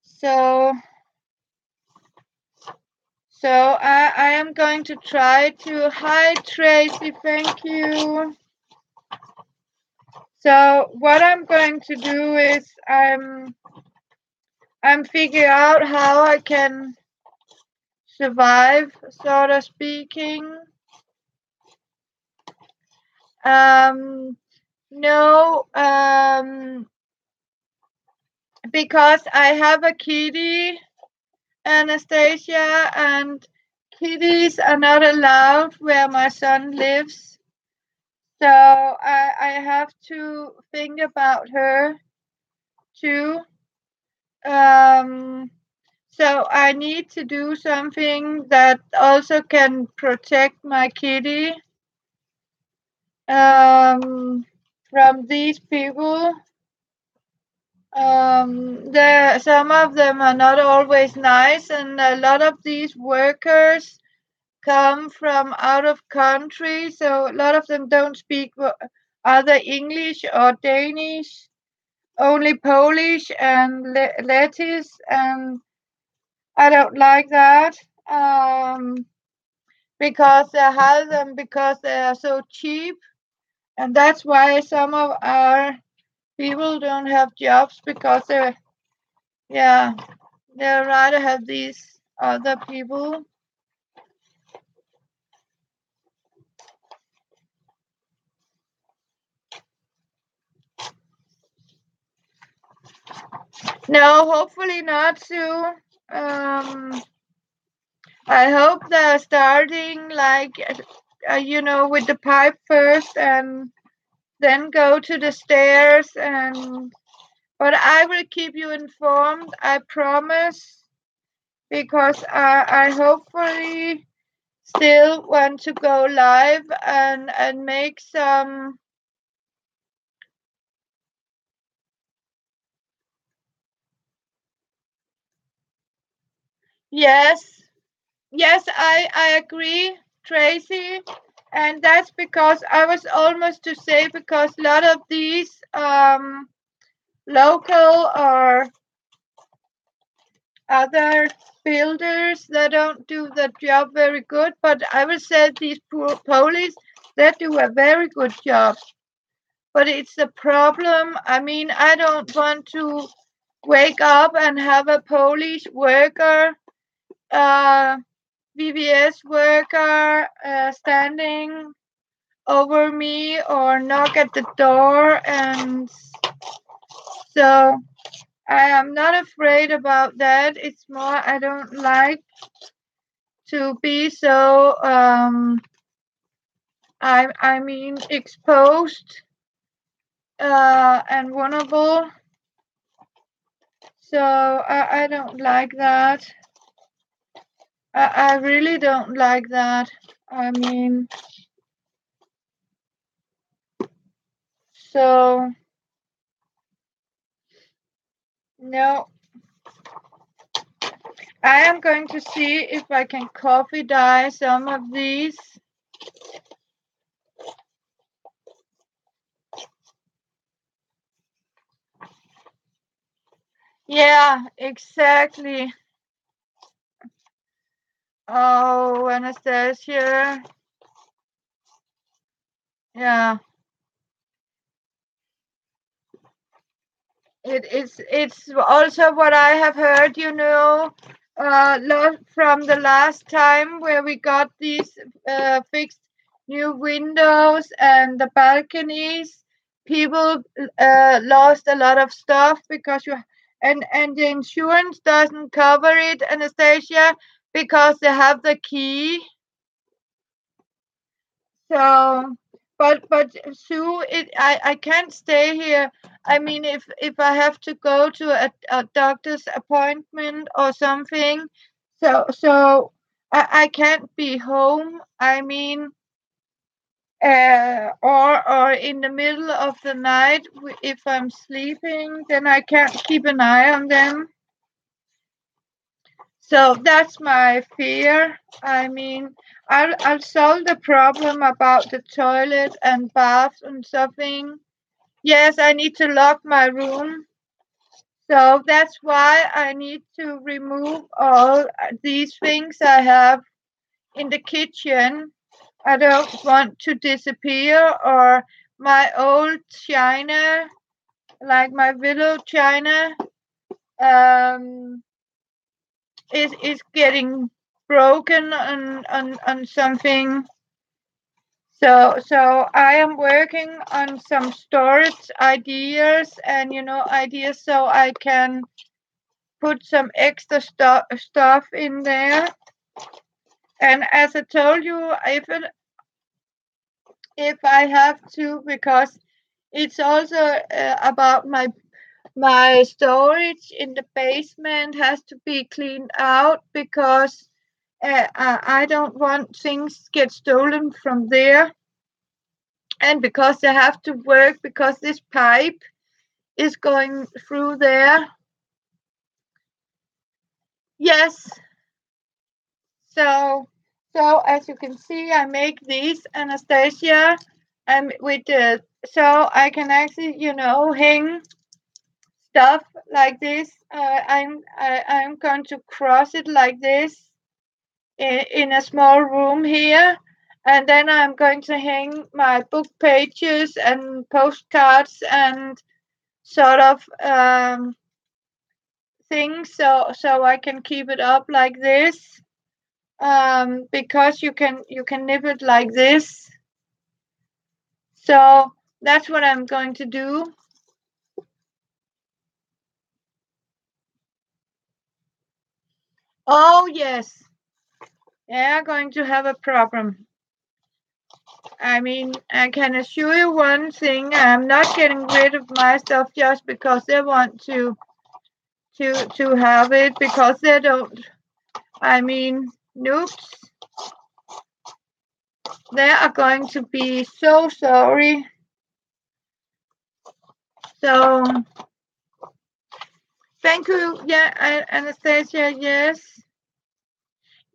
So I am going to try to. Hi Tracy, thank you. So what I'm going to do is I'm figuring out how I can survive, sort of speaking. No, because I have a kitty, Anastasia, and kitties are not allowed where my son lives. So I have to think about her too. So I need to do something that also can protect my kitty. from these people. There, some of them are not always nice, and a lot of these workers come from out of country, so a lot of them don't speak either English or Danish, only Polish and Lettish, and I don't like that. Because they hire them because they are so cheap, and that's why some of our people don't have jobs because yeah, they rather have these other people. No, hopefully not, Sue. I hope they're starting like with the pipe first and then go to the stairs, and but I will keep you informed, I promise, because I hopefully still want to go live and make some. Yes, yes, I agree, Tracy, and that's because I was almost to say, because a lot of these local or other builders, they don't do the job very good, but I would say these poor police, they do a very good job. But it's a problem. I mean, I don't want to wake up and have a Polish worker, VVS worker, standing over me or knock at the door. And so I am not afraid about that. It's more, I don't like to be so, I mean, exposed and vulnerable. So I don't like that. I really don't like that. I mean, so no, I am going to see if I can coffee dye some of these. Yeah, exactly. Oh, Anastasia. Yeah, it's also what I have heard, from the last time where we got these fixed new windows and the balconies. People lost a lot of stuff because and the insurance doesn't cover it, Anastasia, because they have the key. So, but Sue, I can't stay here. I mean, if I have to go to a doctor's appointment or something, so I can't be home. I mean, or in the middle of the night, if I'm sleeping, then I can't keep an eye on them. So that's my fear. I mean, I'll solve the problem about the toilet and bath and something. Yes, I need to lock my room. So that's why I need to remove all these things I have in the kitchen. I don't want to disappear, or my old china, like my willow china, um, is getting broken on something. So I am working on some storage ideas, and ideas so I can put some extra stuff in there. And as I told you, if I have to, because it's also about my storage in the basement has to be cleaned out, because I don't want things get stolen from there. And because they have to work, because this pipe is going through there. Yes. So as you can see, I make these, Anastasia, and with the so I can actually, hang stuff like this. I'm going to cross it like this in a small room here, and then I'm going to hang my book pages and postcards and sort of things, so I can keep it up like this. Because you can nip it like this. So that's what I'm going to do. Oh yes, they're going to have a problem. I mean, I can assure you one thing: I'm not getting rid of my stuff just because they want to have it, because they don't. I mean, noops. They are going to be so sorry. So thank you, yeah, Anastasia. Yes,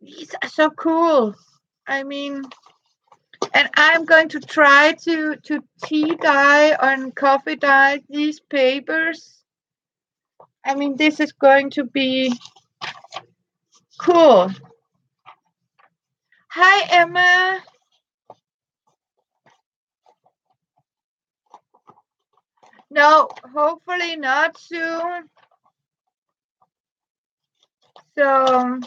these are so cool. I mean, and I'm going to try to tea dye and coffee dye these papers. I mean, this is going to be cool. Hi, Emma. No, hopefully not soon. So,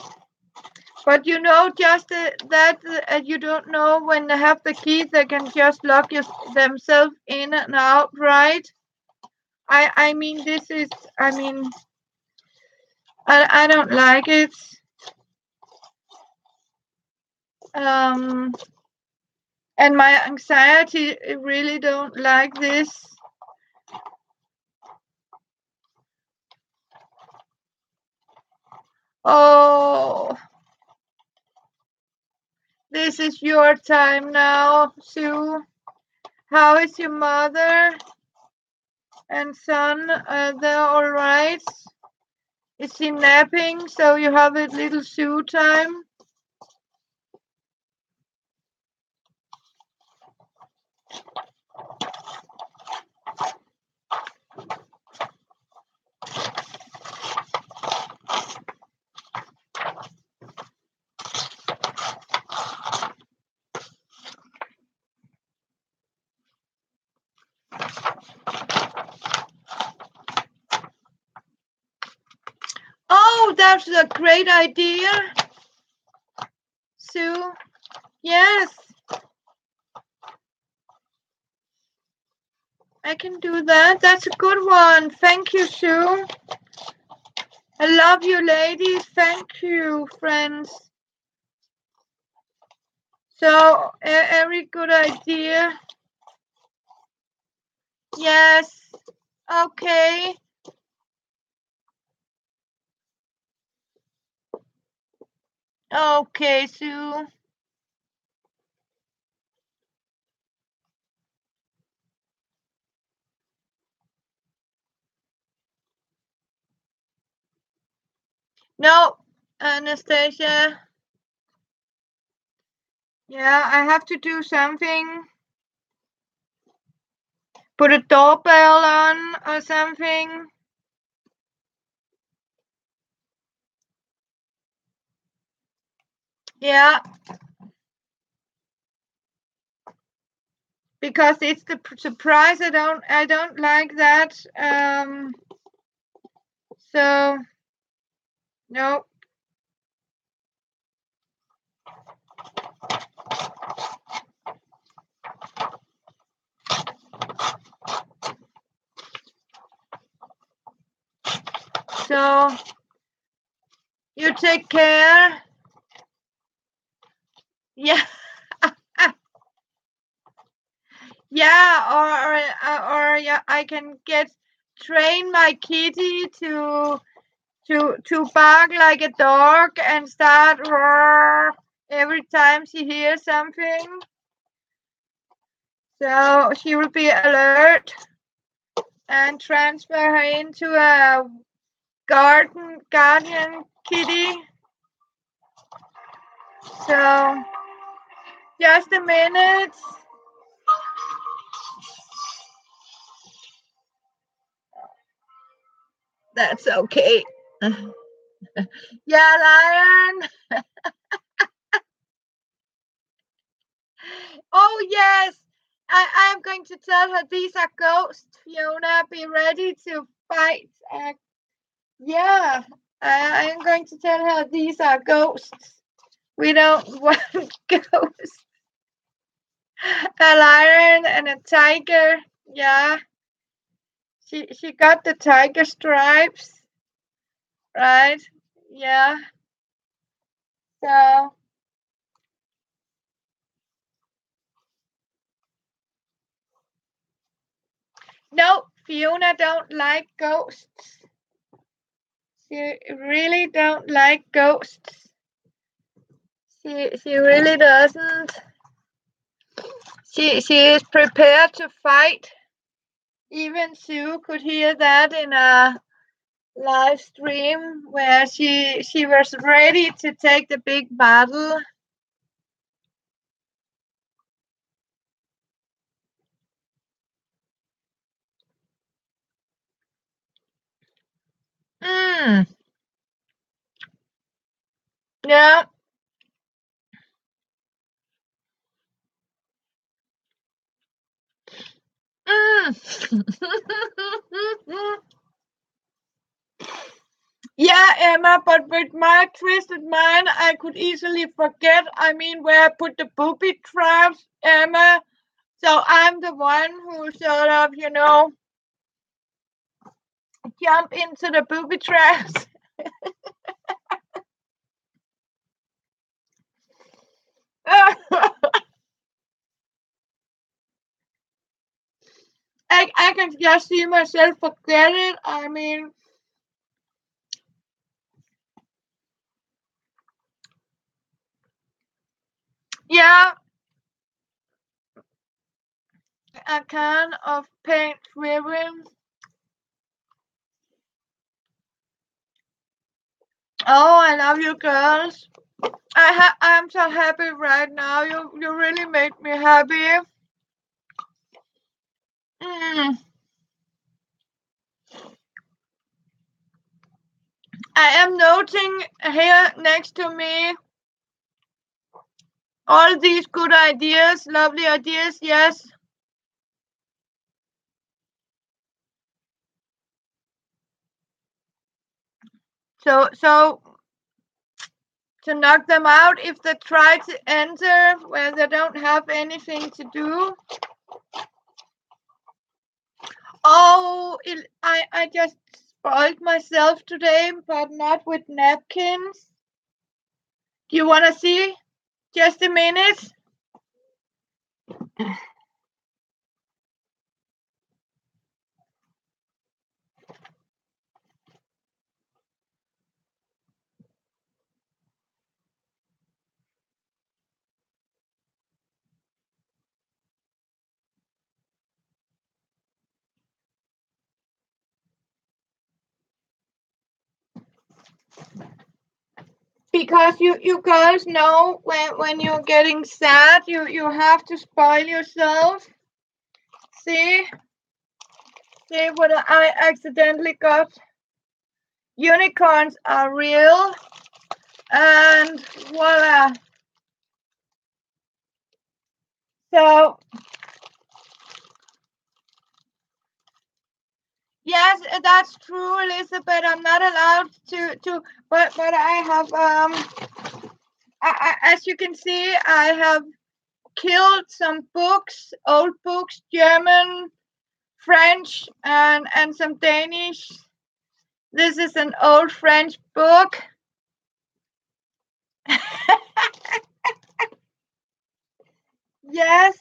but just that you don't know when they have the keys, they can just lock themselves in and out, right? I mean, this is, I mean, I don't like it. Um, and my anxiety really don't like this. Oh, this is your time now, Sue. How is your mother and son? They're all right? Is she napping so you have a little Sue time? Oh, that's a great idea, Sue. Yes, I can do that. That's a good one. Thank you, Sue. I love you, ladies. Thank you, friends. So, every good idea. Yes. Okay. Okay, Sue. No, Anastasia. Yeah, I have to do something. Put a doorbell on or something. Yeah, because it's the surprise. I don't like that. So no. So you take care. Yeah. Yeah, or yeah, I can train my kitty to bark like a dog and start roar every time she hears something. So she will be alert and transfer her into a guardian kitty. So just a minute. That's okay. Yeah, Lion. Oh yes, I'm going to tell her these are ghosts. Fiona, be ready to fight. Yeah, I'm going to tell her these are ghosts. We don't want ghosts. A lion and a tiger. Yeah, she got the tiger stripes, right? Yeah. So no, Fiona don't like ghosts. She really don't like ghosts. She really doesn't. She is prepared to fight. Even Sue could hear that in a live stream where she was ready to take the big battle. Yeah. Yeah, Emma, but with my twisted mind, I could easily forget. I mean, where I put the booby traps, Emma. So I'm the one who sort of, jump into the booby traps. I can just see myself forget it. I mean, yeah, a can of paint ribbon. Oh, I love you girls. I'm so happy right now. You really make me happy. Mm. I am noting here next to me all these good ideas, lovely ideas. Yes. So to knock them out if they try to enter where they don't have anything to do. Oh, I just spoiled myself today, but not with napkins. Do you want to see? Just a minute. Because you guys know when you're getting sad, you have to spoil yourself. See what I accidentally got. Unicorns are real, and voila. So yes, that's true, Elizabeth. I'm not allowed to, but I have as you can see, I have killed some books, old books, German, French, and some Danish. This is an old French book. Yes,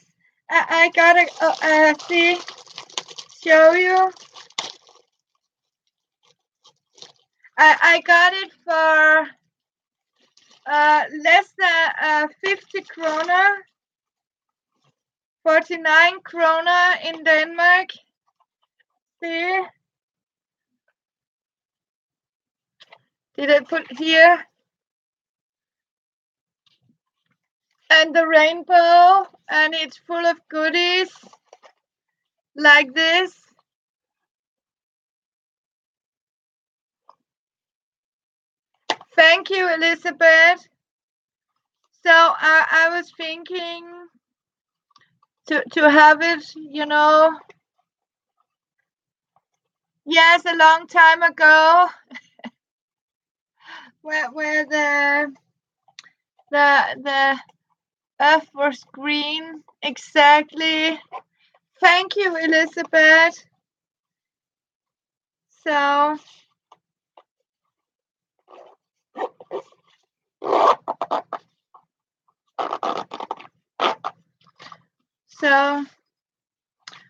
I gotta see, show you. I got it for less than 50 kroner 49 kroner in Denmark. See? Did I put here? And the rainbow, and it's full of goodies like this. Thank you, Elizabeth. So I was thinking to have it, yes, a long time ago, where the earth was green. Exactly. Thank you, Elizabeth. So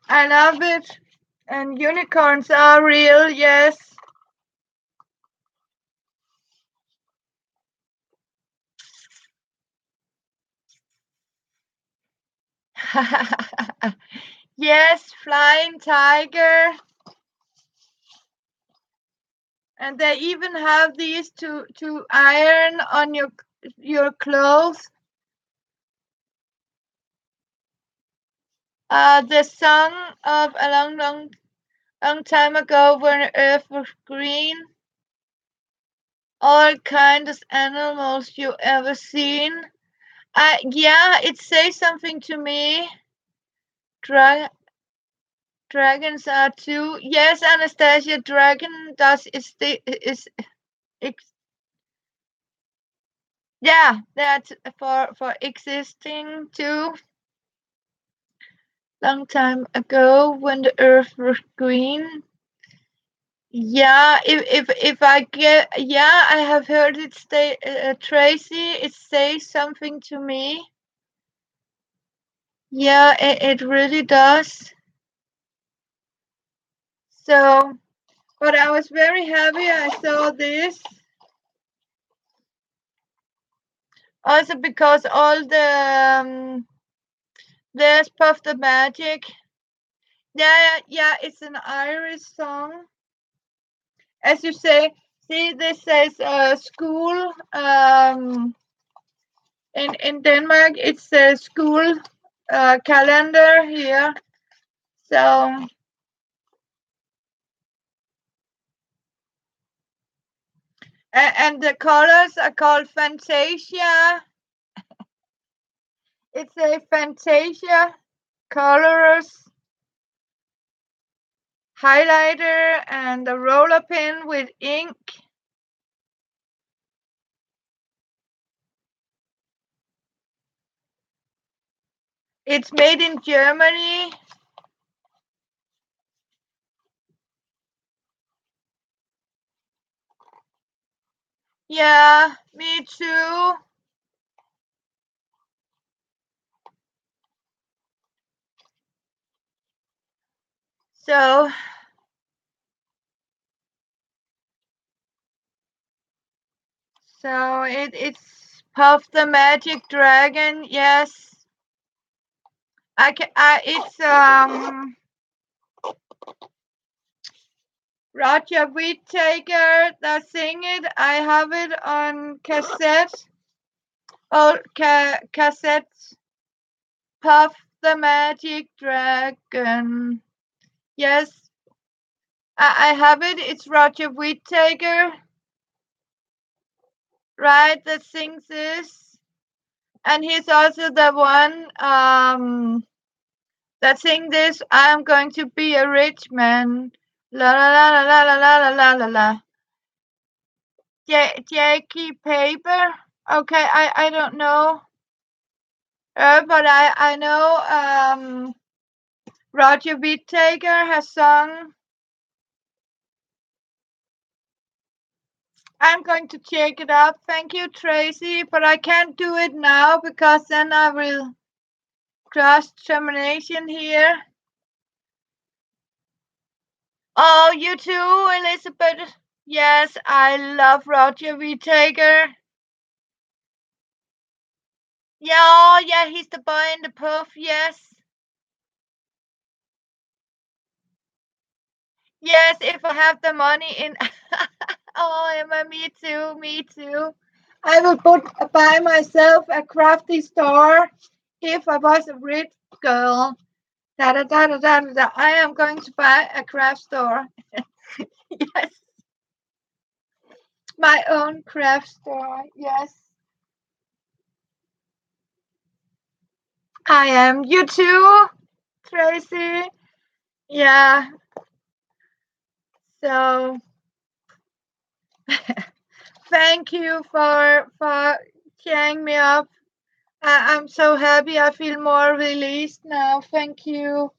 I love it. And unicorns are real, yes. Yes, flying tiger. And they even have these to iron on your clothes. The song of a long time ago when Earth was green. All kinds of animals you ever seen. Yeah, it says something to me. Dragons are too. Yes, Anastasia, dragon yeah, that's for existing too. Long time ago when the earth was green. Yeah, if I get, yeah, I have heard it say, Tracy, it says something to me. Yeah, it really does. So, but I was very happy I saw this. Also because all the there's Puff the Magic. Yeah, it's an Irish song. As you say, see, this says school. In Denmark, it says school calendar here. So, and the colors are called Fantasia. It's a Fantasia colors highlighter and a roller pen with ink. It's made in Germany. Yeah, me too. So it's Puff the Magic Dragon. Yes, it's Roger Whittaker that sing it. I have it on cassette. Oh, cassette. Puff the Magic Dragon. Yes, I have it. It's Roger Whittaker, right? That sings this, and he's also the one that sing this. I'm going to be a rich man. La la la la la la la la la la. Jackie Paper. Okay, I don't know her, but I know Roger Whittaker has sung. I'm going to check it out. Thank you, Tracy, but I can't do it now because then I will cross termination here. Oh, you too, Elizabeth. Yes, I love Roger Whittaker. Yeah, oh, yeah, he's the boy in the puff. Yes. Yes, if I have the money in. Oh, Emma, me too, me too. I would buy myself a crafty store if I was a rich girl. Da, da, da, da, da, da. I am going to buy a craft store. Yes, my own craft store. Yes, I am. You too, Tracy. Yeah. So thank you for cheering me up. I'm so happy. I feel more released now. Thank you.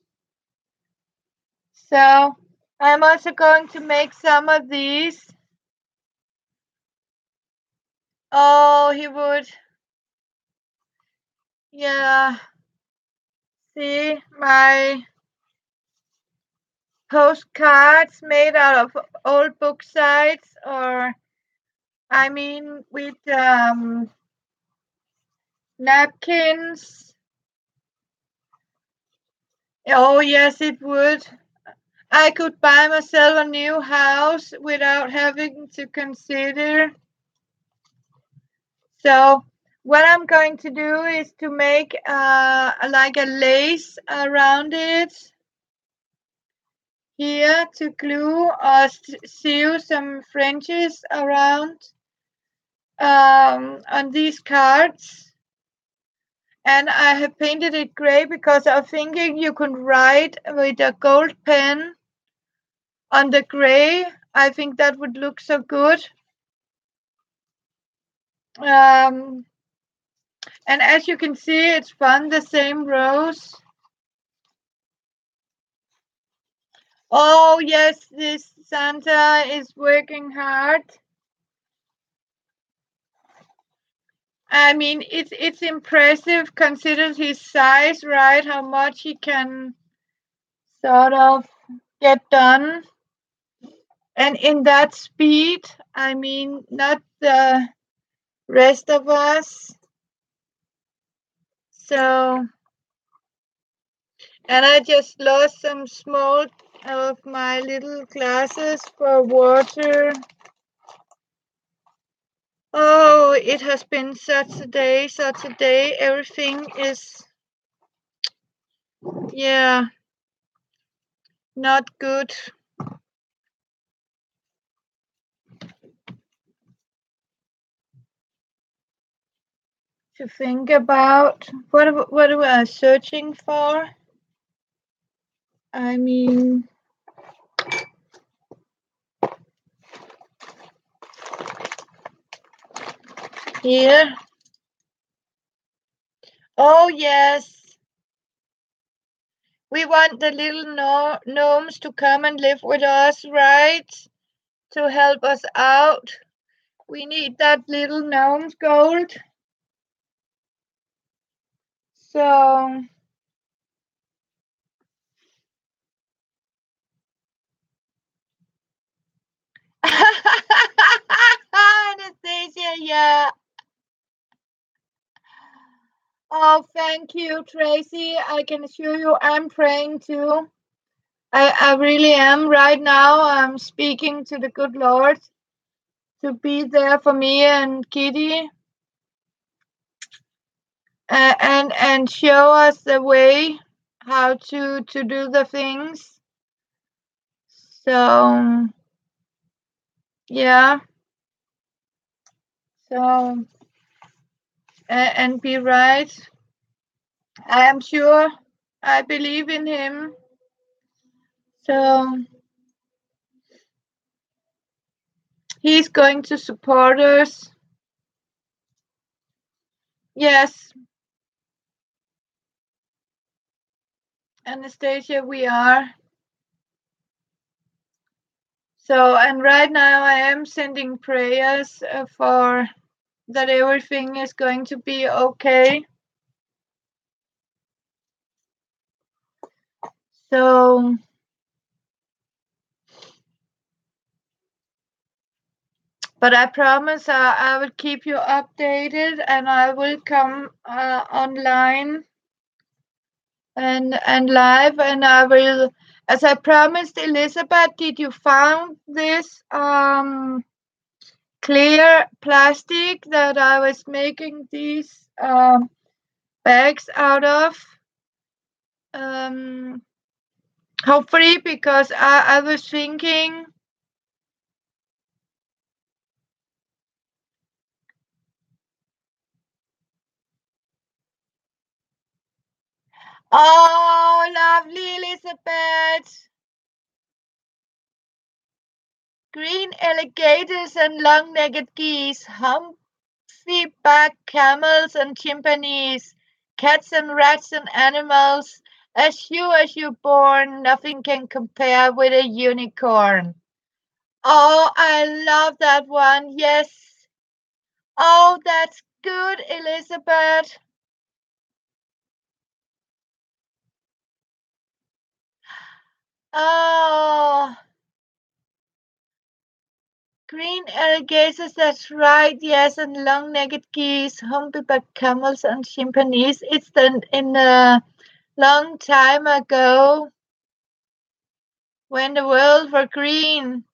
So I'm also going to make some of these. Oh, he would. Yeah. See my postcards made out of old book sites, or I mean, with napkins. Oh, yes, it would. I could buy myself a new house without having to consider. So what I'm going to do is to make like a lace around it here to glue or sew some fringes around on these cards. And I have painted it gray because I'm thinking you can write with a gold pen on the gray. I think that would look so good. Um, and as you can see, it's fun, the same rows. Oh, yes, this Santa is working hard. I mean, it's impressive considering his size, right? How much he can sort of get done. And in that speed, I mean, not the rest of us. So, and I just lost some small of my little glasses for water. Oh, it has been such a day, such a day. Everything is, yeah, not good to think about. What am I searching for? I mean, here. Oh, yes. We want the little gnomes to come and live with us, right? To help us out. We need that little gnome's gold. So, Anastasia, yeah. Oh, thank you, Tracy. I can assure you I'm praying too. I really am right now. I'm speaking to the good Lord to be there for me and Kitty, and show us the way how to do the things. So yeah. So and be right. I am sure. I believe in him. So he's going to support us. Yes, Anastasia, we are. So, and right now I am sending prayers for that everything is going to be okay. So, but I promise I will keep you updated and I will come online and live and I will As I promised Elizabeth, did you found this clear plastic that I was making these bags out of? Um, Hopefully, because I was thinking. Oh, lovely, Elizabeth. Green alligators and long-legged geese, humpy-back camels and chimpanzees, cats and rats and animals. As you born, nothing can compare with a unicorn. Oh, I love that one. Yes. Oh, that's good, Elizabeth. Oh, green alligators, that's right. Yes, and long-legged geese, humpback camels, and chimpanzees. It's in a long time ago when the world were green.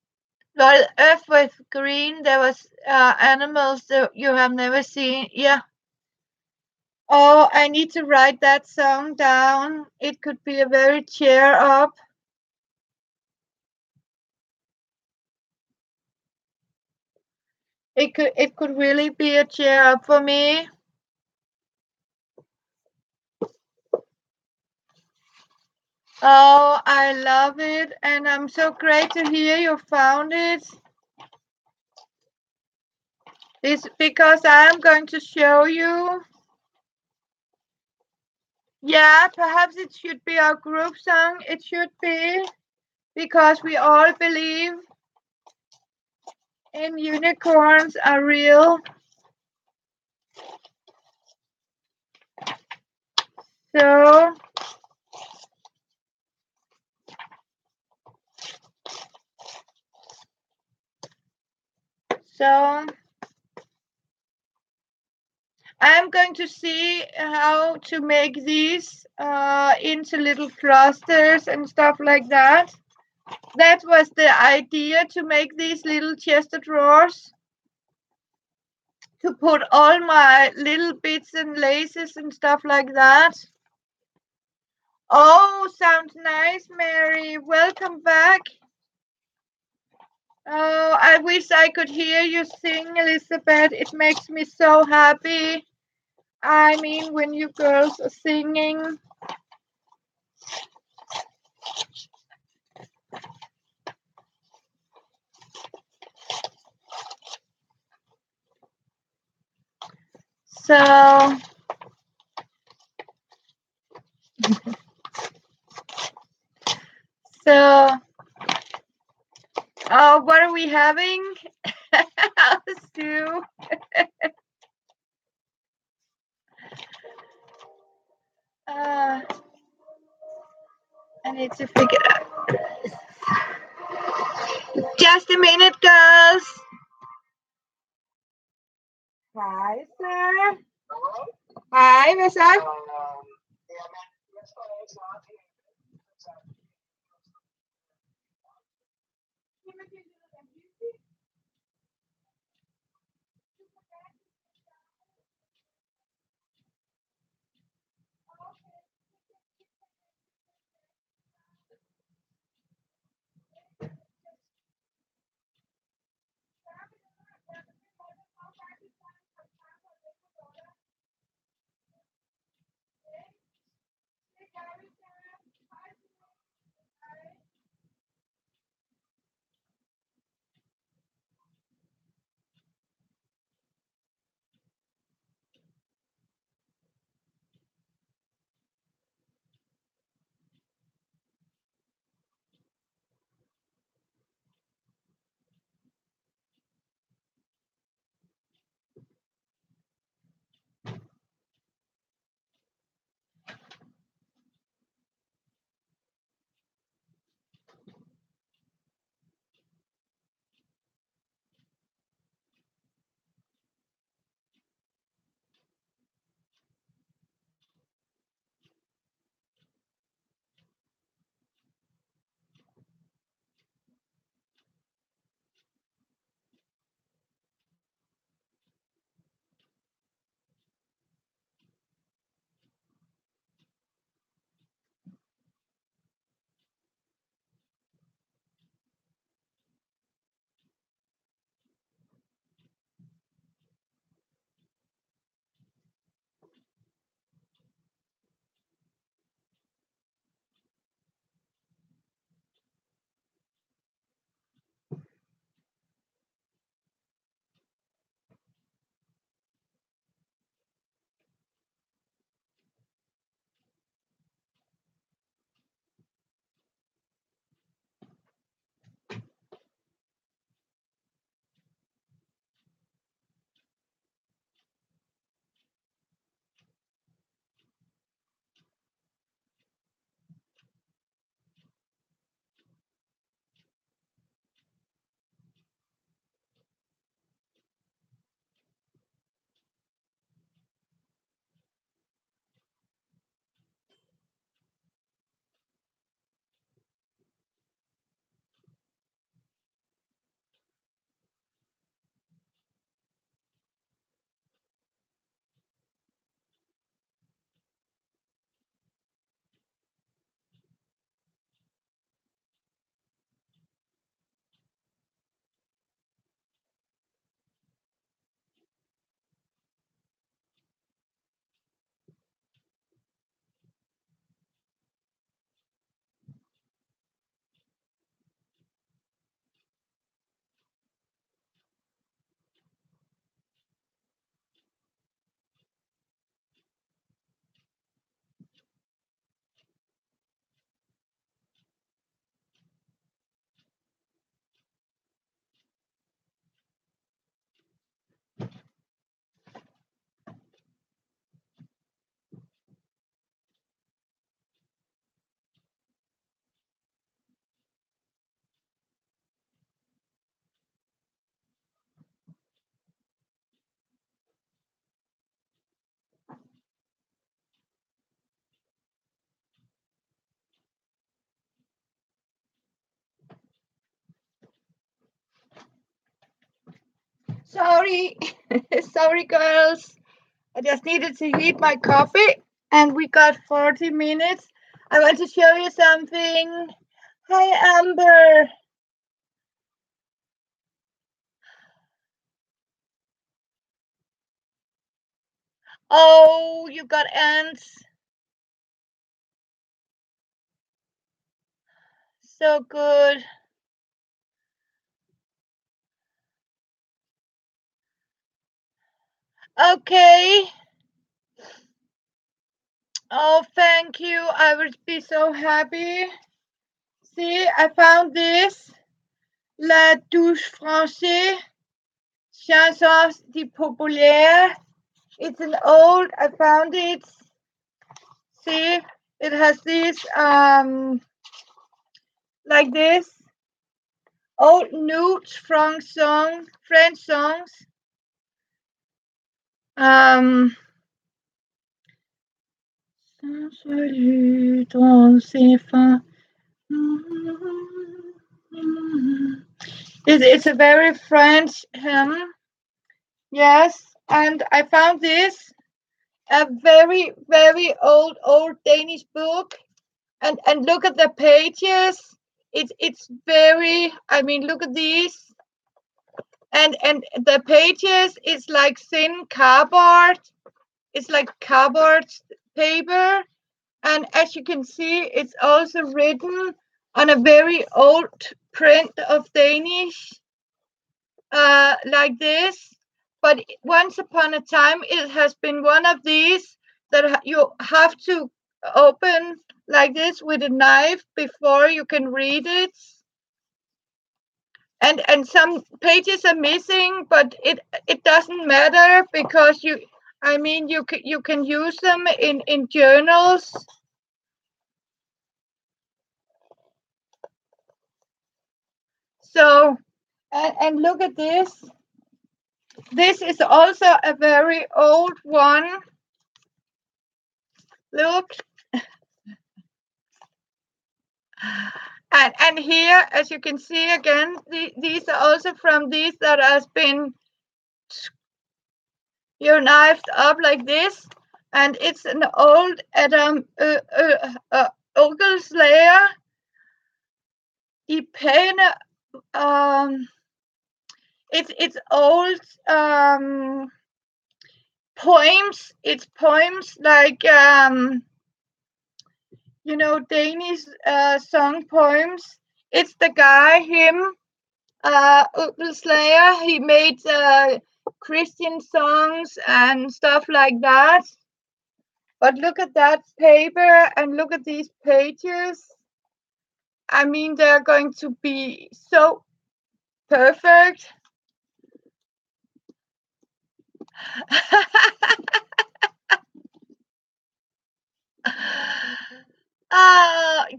Well, Earth was green. There was animals that you have never seen. Yeah. Oh, I need to write that song down. It could be a very cheer up. It could really be a cheer up for me. Oh, I love it, and I'm so great to hear you found it. This because I'm going to show you. Yeah, perhaps it should be our group song. It should be because we all believe in unicorns are real. So, so I'm going to see how to make these into little clusters and stuff like that. That was the idea, to make these little chest of drawers, to put all my little bits and laces and stuff like that. Oh, sounds nice, Mary. Welcome back. Oh, I wish I could hear you sing, Elizabeth. It makes me so happy. I mean, when you girls are singing. So, so, oh, what are we having? Stew. Uh, I need to figure out. Just a minute, girls. Hi, sir. Hi, what's up? Sorry, sorry, girls. I just needed to heat my coffee, and we got 40 minutes. I want to show you something. Hi, Amber. Oh, you got ants. So good. Okay. Oh, thank you. I would be so happy. See, I found this. La douche française. Chansons de populaire. It's an old, I found it. See, it has this, like this. Old notes from French songs. It's a very French hymn. Yes, and I found this a very, very old Danish book, and look at the pages. It's very. I mean, look at these, and the pages is like thin cardboard. It's like cardboard paper, and as you can see, it's also written on a very old print of Danish, like this. But once upon a time, it has been one of these that you have to open like this with a knife before you can read it. And some pages are missing, but it doesn't matter because you can use them in journals. So and look at this. This is also a very old one. Look. And here, as you can see again, these are also from these that has been knifed up like this. And it's an old Adam Ogelslayer. It's old poems. It's poems like Danish song poems. It's the guy, him, Slayer. He made Christian songs and stuff like that. But look at that paper and look at these pages. I mean, they're going to be so perfect.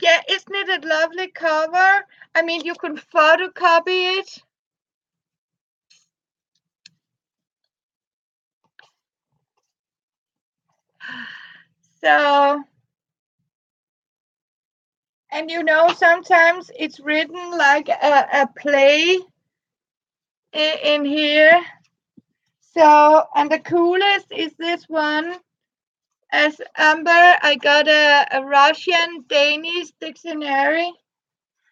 Yeah, isn't it a lovely cover? I mean, you can photocopy it. So, and sometimes it's written like a play in here. So, and the coolest is this one. As Amber, I got a Russian Danish dictionary.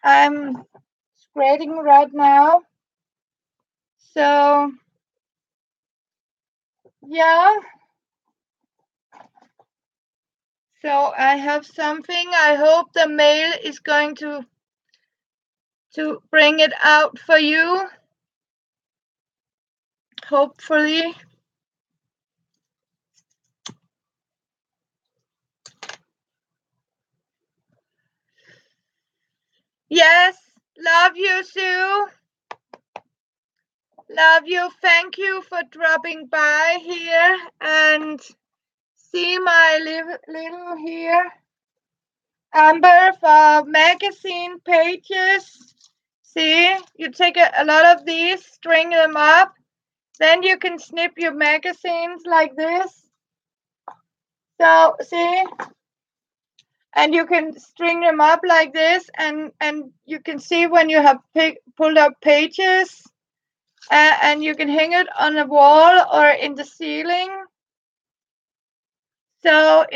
I'm spreading right now. So, yeah. So I have something. I hope the mail is going to bring it out for you. Hopefully. Yes, love you, Sue. Love you. Thank you for dropping by here and see my little here. Amber for magazine pages. See, you take a lot of these, string them up, then you can snip your magazines like this. So, see? And you can string them up like this, and you can see when you have pulled up pages. and you can hang it on a wall or in the ceiling. So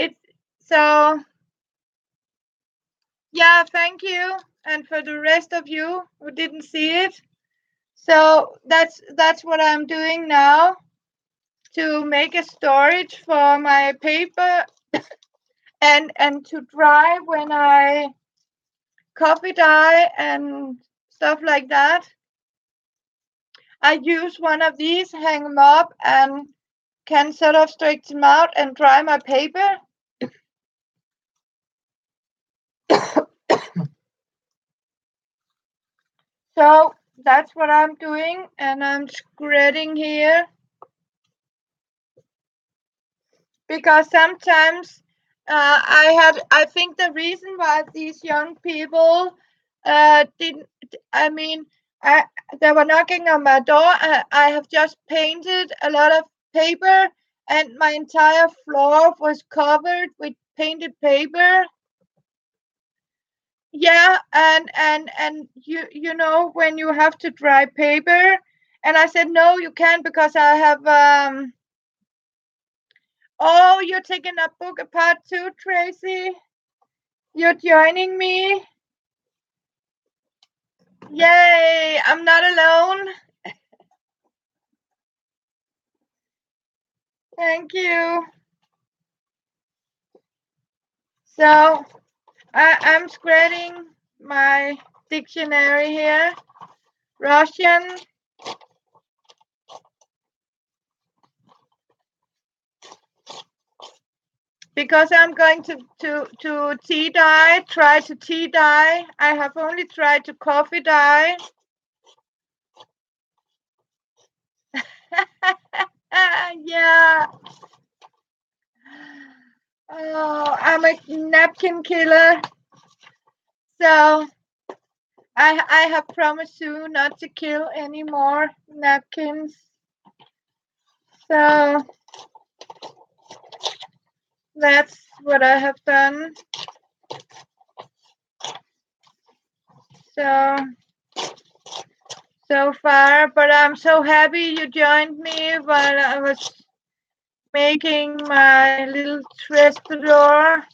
yeah, thank you. And for the rest of you who didn't see it, so that's what I'm doing now to make a storage for my paper and to dry when I coffee dye and stuff like that. I use one of these, hang them up, and can sort of stretch them out and dry my paper. So that's what I'm doing, and I'm spreading here because sometimes I think the reason why these young people didn't, I mean, I, they were knocking on my door. I have just painted a lot of paper, and my entire floor was covered with painted paper. Yeah, and you know when you have to dry paper, and I said no, you can't because I have Oh, you're taking a book apart too, Tracy. You're joining me. Yay! I'm not alone. Thank you. So I'm spreading my dictionary here. Russian. Because I'm going to tea dye, try to tea dye. I have only tried to coffee dye. Yeah. Oh, I'm a napkin killer. So I have promised you not to kill any more napkins. So that's what I have done. So far, but I'm so happy you joined me while I was making my little trestador.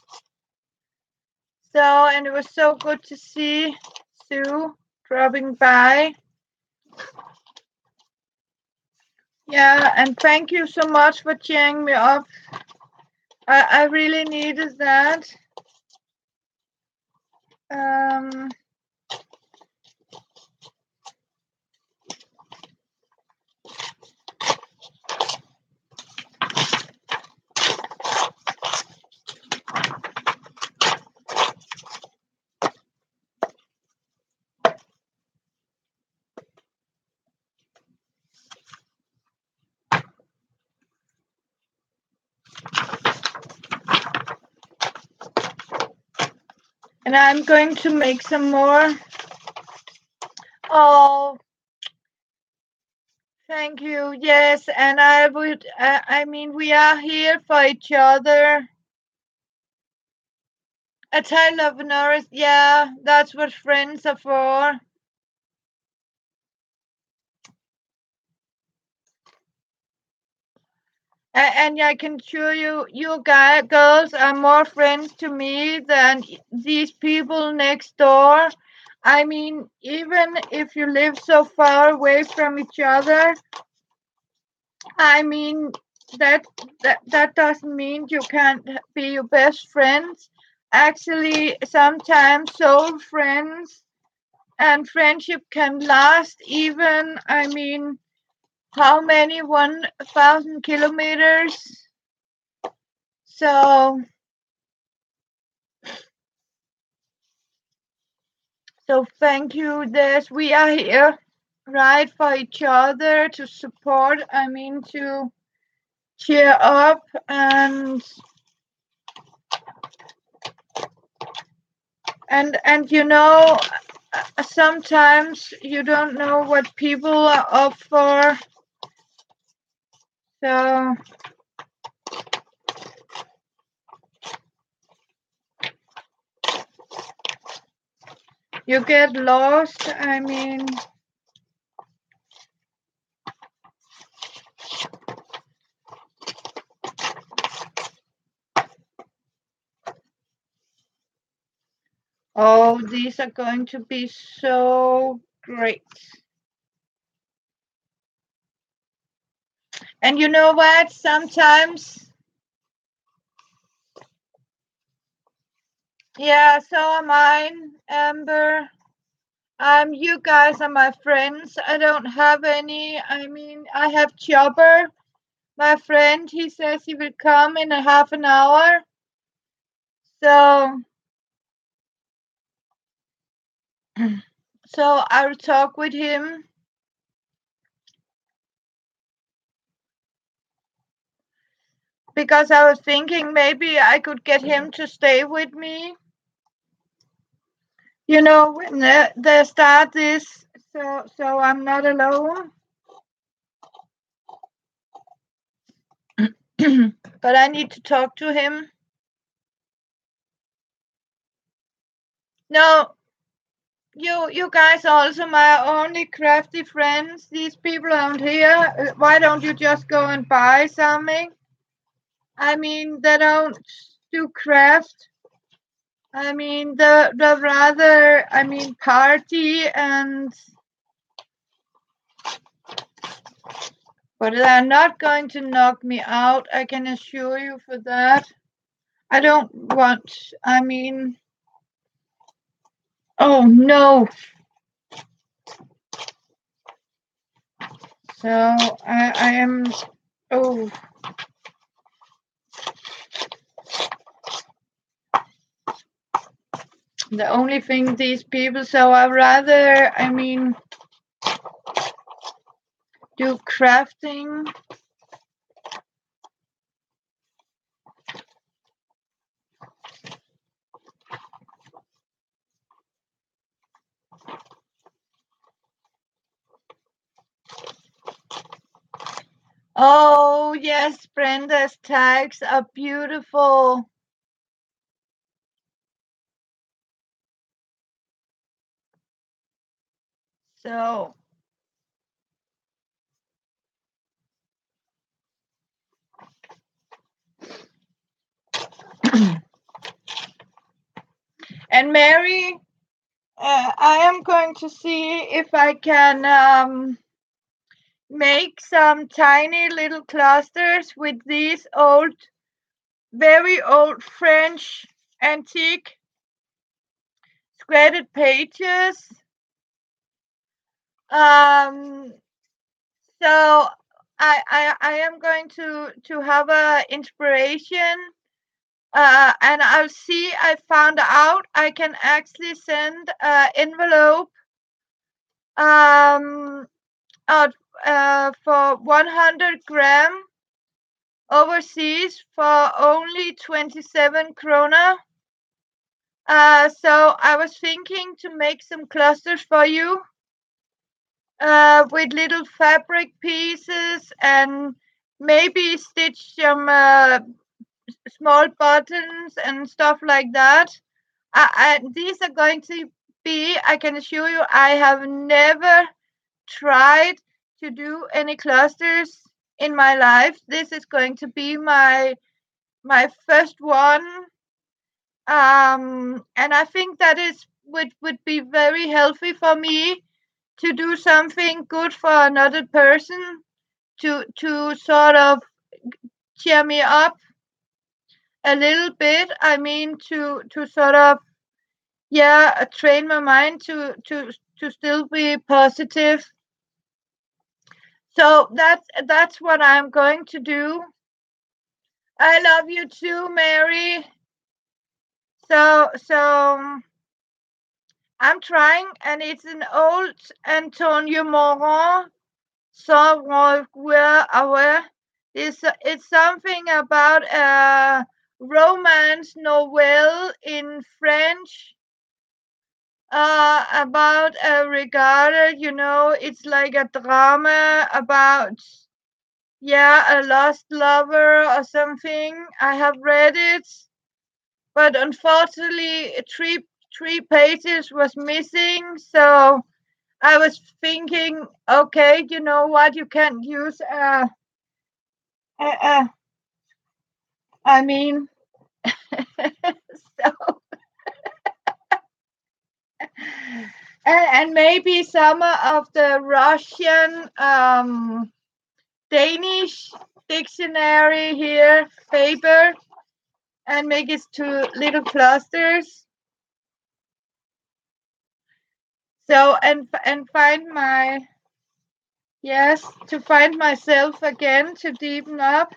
So, and it was so good to see Sue dropping by. Yeah, and thank you so much for cheering me up. I really needed that. And I'm going to make some more. Oh, thank you. Yes, and I would, I mean, we are here for each other. A child of Norris, yeah, that's what friends are for. And I can assure you, you girls are more friends to me than these people next door. I mean, even if you live so far away from each other, I mean, that doesn't mean you can't be your best friends. Actually, sometimes soul friends and friendship can last even, I mean, how many 1,000 kilometers? So thank you. This we are here, right, for each other to support. I mean, to cheer up and you know, sometimes you don't know what people are up for. So you get lost. I mean, Oh, these are going to be so great. And you know what? Sometimes, yeah, so am I, Amber. You guys are my friends. I don't have any. I mean, I have Chopper, my friend. He says he will come in a half an hour. So, so I'll talk with him because I was thinking maybe I could get him to stay with me. You know, when they start this, so I'm not alone. But I need to talk to him. No, you guys are also my only crafty friends. These people around here. Why don't you just go and buy something? I mean, they don't do craft. I mean, the rather, I mean, party and. But they're not going to knock me out. I can assure you for that. I don't want. I mean, oh no. So I am. Oh, the only thing these people. So I rather. I mean, do crafting. Oh yes, Brenda's tags are beautiful. So and Mary, I am going to see if I can make some tiny little clusters with these old, very old French antique squared pages. Um, so I am going to have a inspiration, and I'll see. I found out I can actually send an envelope um out for 100 gram overseas for only 27 krona. So I was thinking to make some clusters for you with little fabric pieces and maybe stitch some small buttons and stuff like that. These are going to be, I can assure you, I have never tried to do any clusters in my life. This is going to be my first one. And I think that is would be very healthy for me to do something good for another person to sort of cheer me up a little bit. I mean to sort of train my mind to still be positive. So that's what I'm going to do. I love you too, Mary. So I'm trying, and it's an old Antonio Moron. So where our it's something about a romance novel in French, about a regard. You know, it's like a drama about a lost lover or something. I have read it, but unfortunately, three pages was missing. So I was thinking, okay, you know what? You can use a, a I mean, so And maybe some of the Russian, Danish dictionary here, paper, and make it to little clusters. So and find my, yes, to find myself again, to deepen up.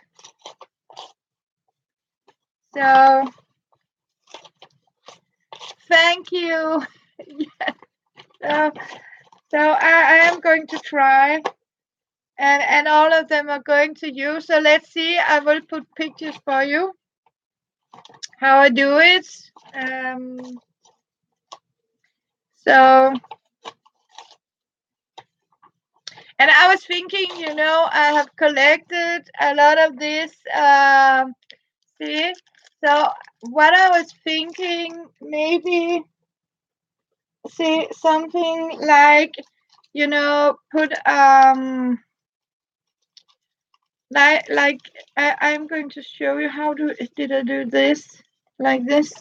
So thank you. Yeah. So I am going to try, and all of them are going to you. So let's see. I will put pictures for you how I do it. So, and I was thinking, I have collected a lot of this. See, so what I was thinking, maybe, see, something like, put like I'm going to show you how did I do this, like this,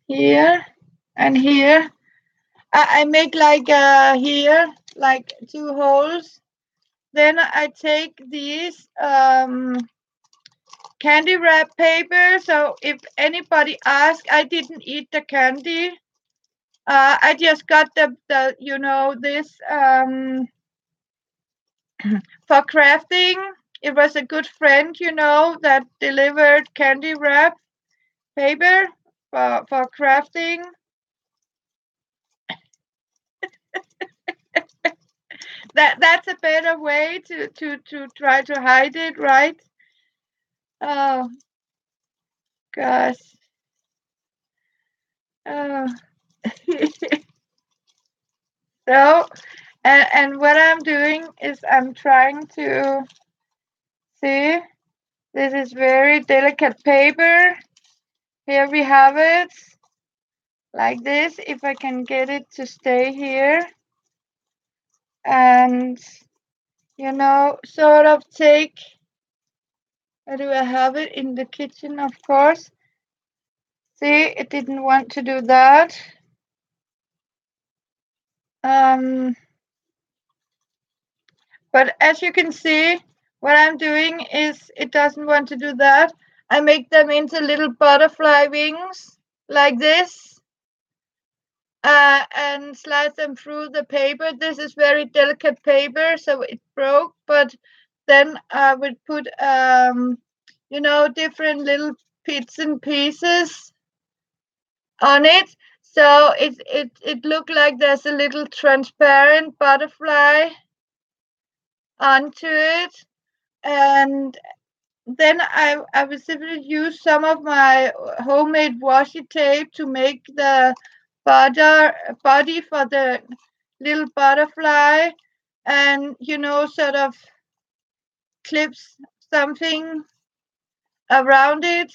here and here. I make like here, like 2 holes. Then I take these candy wrap paper. So if anybody asks, I didn't eat the candy. I just got the this for crafting. It was a good friend, that delivered candy wrap paper for crafting. That's a better way to try to hide it, right? Oh gosh. Oh. So, and what I'm doing is I'm trying to see. This is very delicate paper. Here we have it, like this. If I can get it to stay here, and sort of take. Where do I have it? In the kitchen, of course. See, it didn't want to do that. But as you can see, what I'm doing is it doesn't want to do that. I make them into little butterfly wings, like this, and slide them through the paper. This is very delicate paper, so it broke, but then I would put, different little bits and pieces on it. So it looked like there's a little transparent butterfly onto it. And then I will simply use some of my homemade washi tape to make the body for the little butterfly, and sort of clips something around it.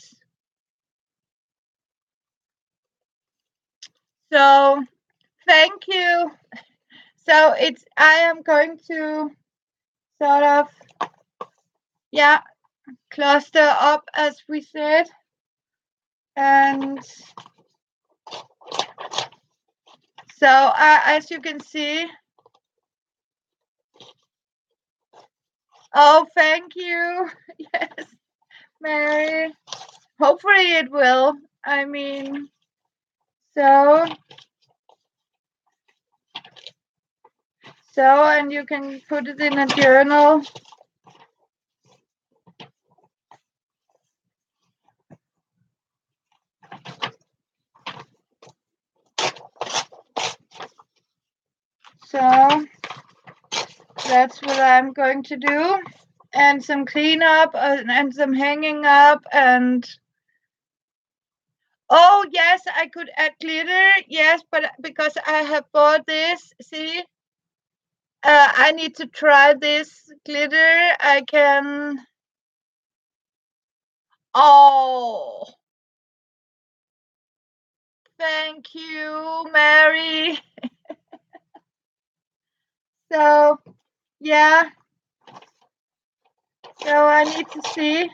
So thank you. So I am going to sort of, yeah, cluster up, as we said, and so as you can see. Oh, thank you. Yes, Mary. Hopefully it will. I mean, so, and you can put it in a journal. So that's what I'm going to do. And some cleanup and some hanging up, and oh yes, I could add glitter. Yes, but because I have bought this, see, I need to try this glitter. I can. Oh, thank you, Mary. So yeah, so I need to see.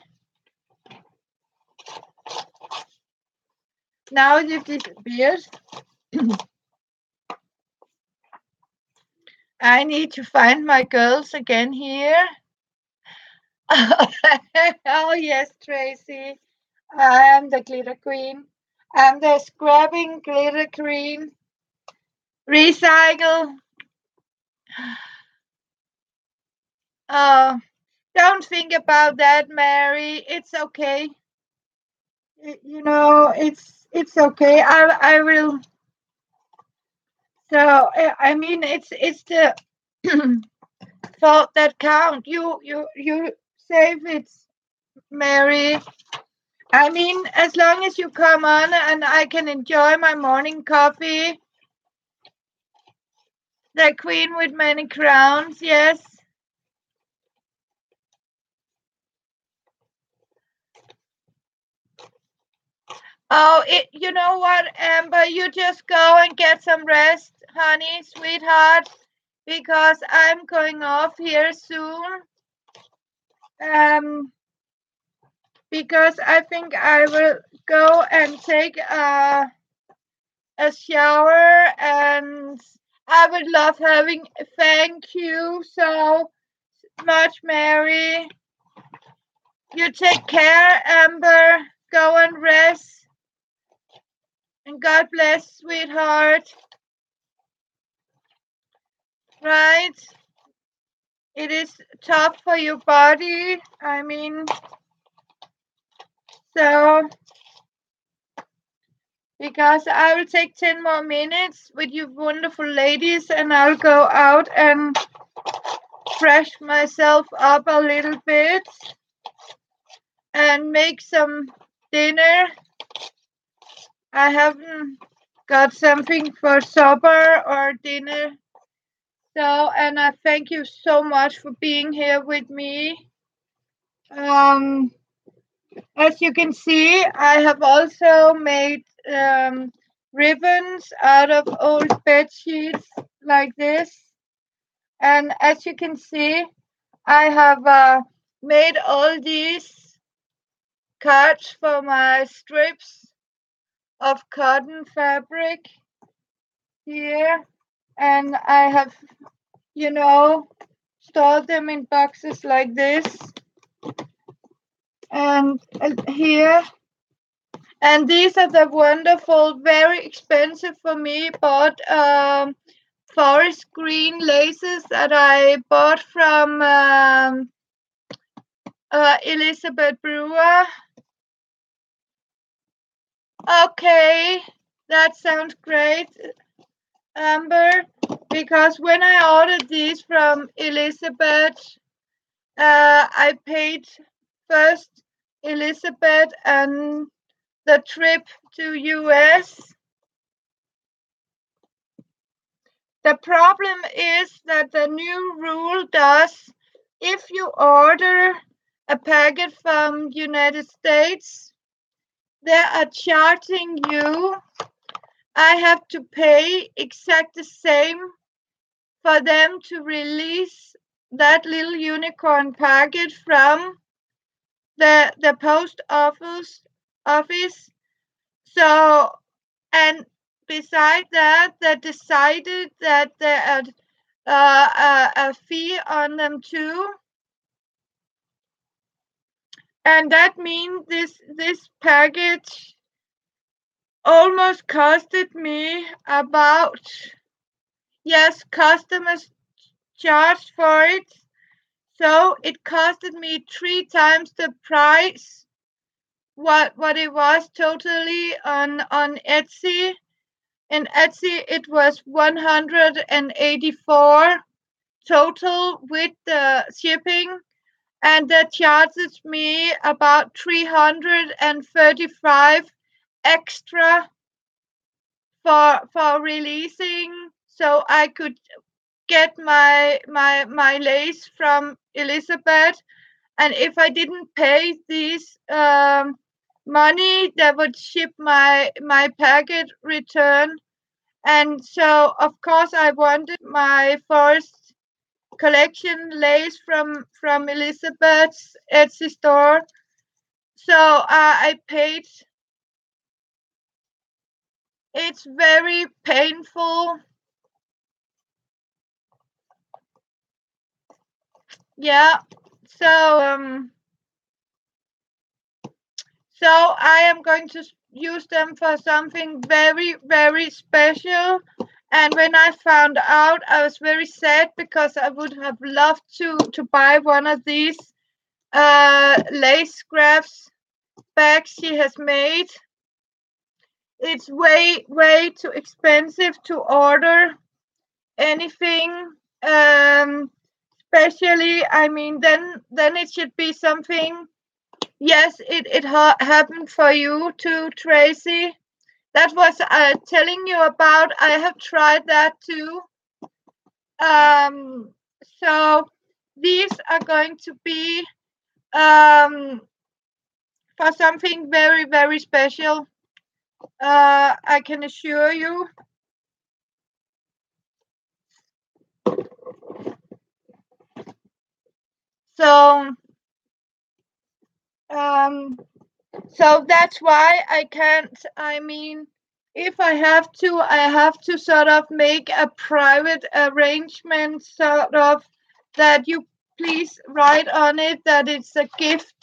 Now you've disappeared. I need to find my girls again here. Oh, yes, Tracy. I am the glitter queen. I'm the scrubbing glitter queen. Recycle. Oh, don't think about that, Mary. It's okay. It's okay. I will. So I mean, it's the thought that count. You save it, Mary. I mean, as long as you come on and I can enjoy my morning coffee, the queen with many crowns, yes. Oh, you know what, Amber? You just go and get some rest, honey, sweetheart, because I'm going off here soon. Because I think I will go and take a shower, and I would love having. Thank you so much, Mary. You take care, Amber. Go and rest. And God bless, sweetheart. Right? It is tough for your body. I mean, so because I will take 10 more minutes with you wonderful ladies and I'll go out and fresh myself up a little bit and make some dinner. I haven't got something for supper or dinner. So, and I thank you so much for being here with me. As you can see, I have also made ribbons out of old bed sheets like this. And as you can see, I have made all these cards for my strips of cotton fabric here. And I have, stored them in boxes like this. And here. And these are the wonderful, very expensive for me, bought forest green laces that I bought from Elizabeth Brewer. Okay, that sounds great, Amber, because when I ordered these from Elizabeth, I paid first Elizabeth and the trip to US. The problem is that the new rule does, if you order a packet from United States, they are charging you. I have to pay exact the same for them to release that little unicorn packet from the post office. So, and beside that, they decided that they had a fee on them too, and that means this package almost costed me about, yes, customers charged for it, so it costed me 3 times the price what it was totally on Etsy. In Etsy it was 184 total with the shipping, and that charges me about 335 extra for releasing, so I could get my lace from Elizabeth. And if I didn't pay this money, they would ship my packet return. And so of course I wanted my first collection lace from Elizabeth's Etsy store. So I paid It's very painful. Yeah. So so I am going to use them for something very, very special. And when I found out, I was very sad because I would have loved to buy one of these lace scraps bags she has made. It's way, way too expensive to order anything. Especially, I mean, then it should be something. Yes, it happened for you too, Tracy. That was telling you about. I have tried that too. Um, so these are going to be um, for something very, very special. I can assure you. So, um, so that's why I can't. I mean, if I have to sort of make a private arrangement, sort of, that you please write on it that it's a gift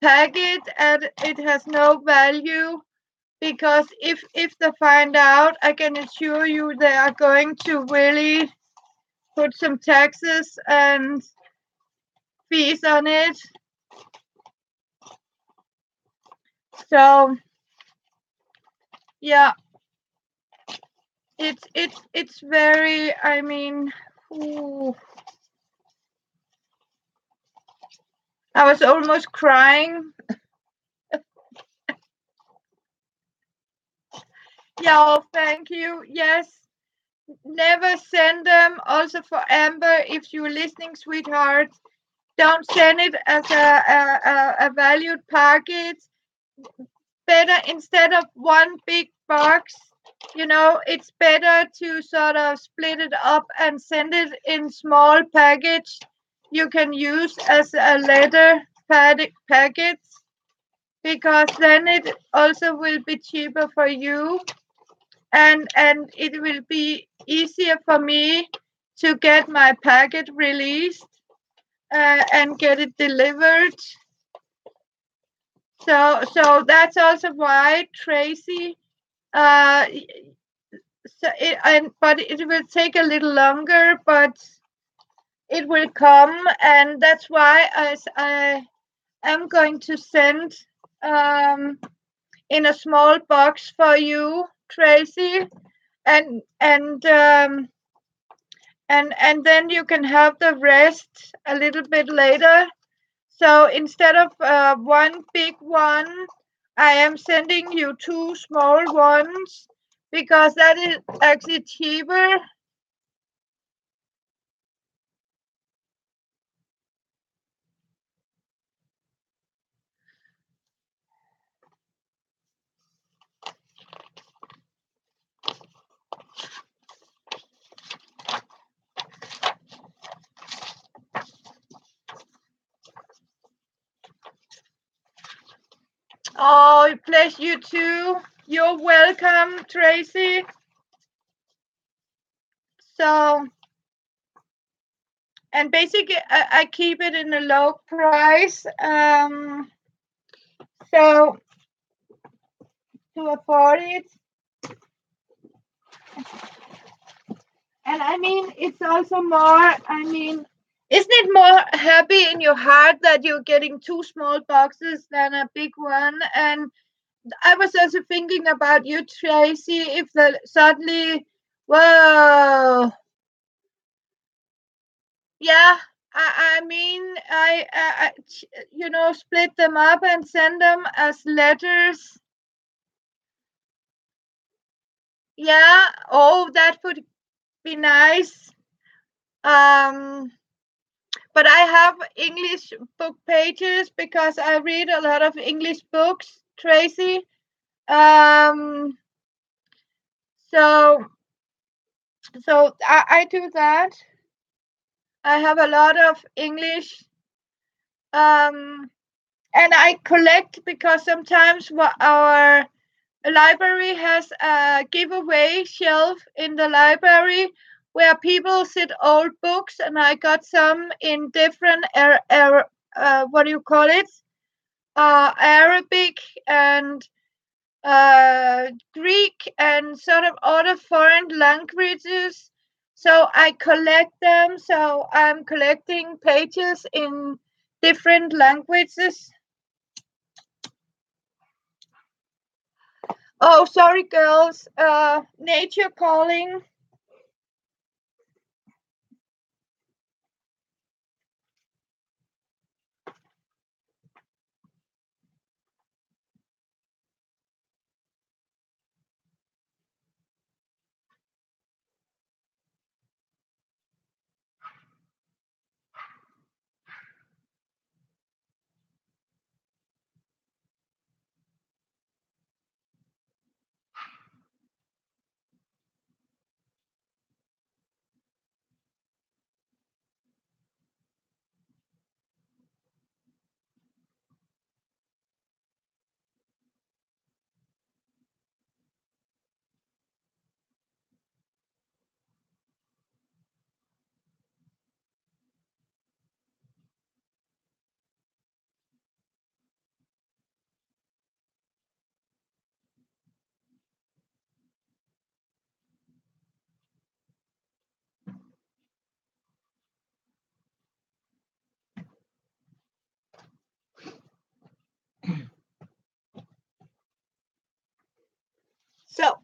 packet and it has no value. Because if they find out, I can assure you they are going to really put some taxes and fees on it. So yeah, it's very. I mean, ooh, I was almost crying. Yeah, oh, thank you. Yes, never send them. Also for Amber, if you're listening, sweetheart, don't send it as a valued packet. Better, instead of one big box, it's better to sort of split it up and send it in small package you can use as a letter packets, because then it also will be cheaper for you, and it will be easier for me to get my packet released and get it delivered. So that's also why, Tracy. Uh, but it will take a little longer, but it will come, and that's why I am going to send um, in a small box for you, Tracy, and and um, and then you can have the rest a little bit later. So instead of one big one, I am sending you two small ones because that is actually cheaper. Oh, bless you too. You're welcome, Tracy. So, and basically, I keep it in a low price. So to afford it. And I mean, it's also more, I mean, isn't it more happy in your heart that you're getting two small boxes than a big one? And I was also thinking about you, Tracy, if the suddenly, whoa, yeah, I mean, split them up and send them as letters. Yeah, oh, that would be nice. Um, but I have English book pages because I read a lot of English books, Tracy. Um, so I do that. I have a lot of English, and I collect because sometimes our library has a giveaway shelf in the library where people sit old books, and I got some in different what do you call it? Arabic and Greek and sort of other foreign languages. So I collect them. So I'm collecting pages in different languages. Oh, sorry, girls. Nature calling. So,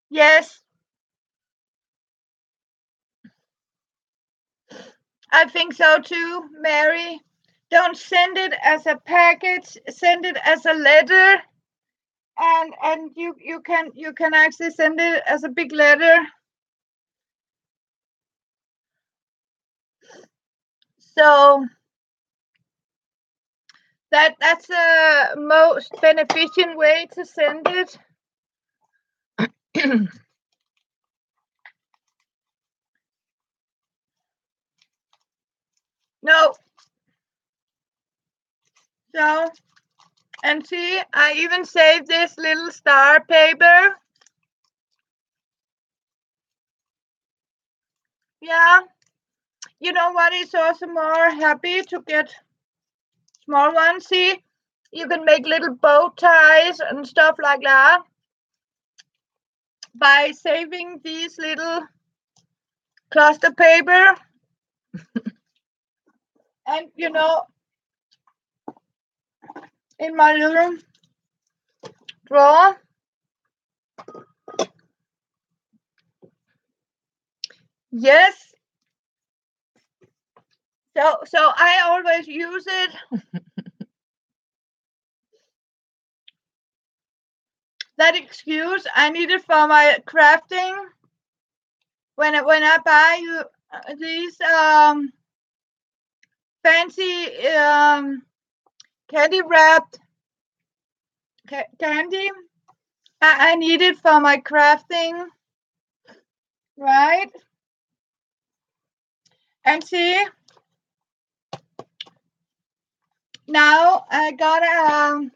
yes, I think so too, Mary. Don't send it as a package, send it as a letter. And you can actually send it as a big letter. So that's the most beneficent way to send it. No. So, and see, I even saved this little star paper. Yeah. You know what is also more happy to get small ones? See, you can make little bow ties and stuff like that by saving these little cluster paper. And in my little drawer. Yes. So I always use it. That excuse I need it for my crafting. When I buy these fancy candy wrapped candy, I need it for my crafting, right? And see, now I got a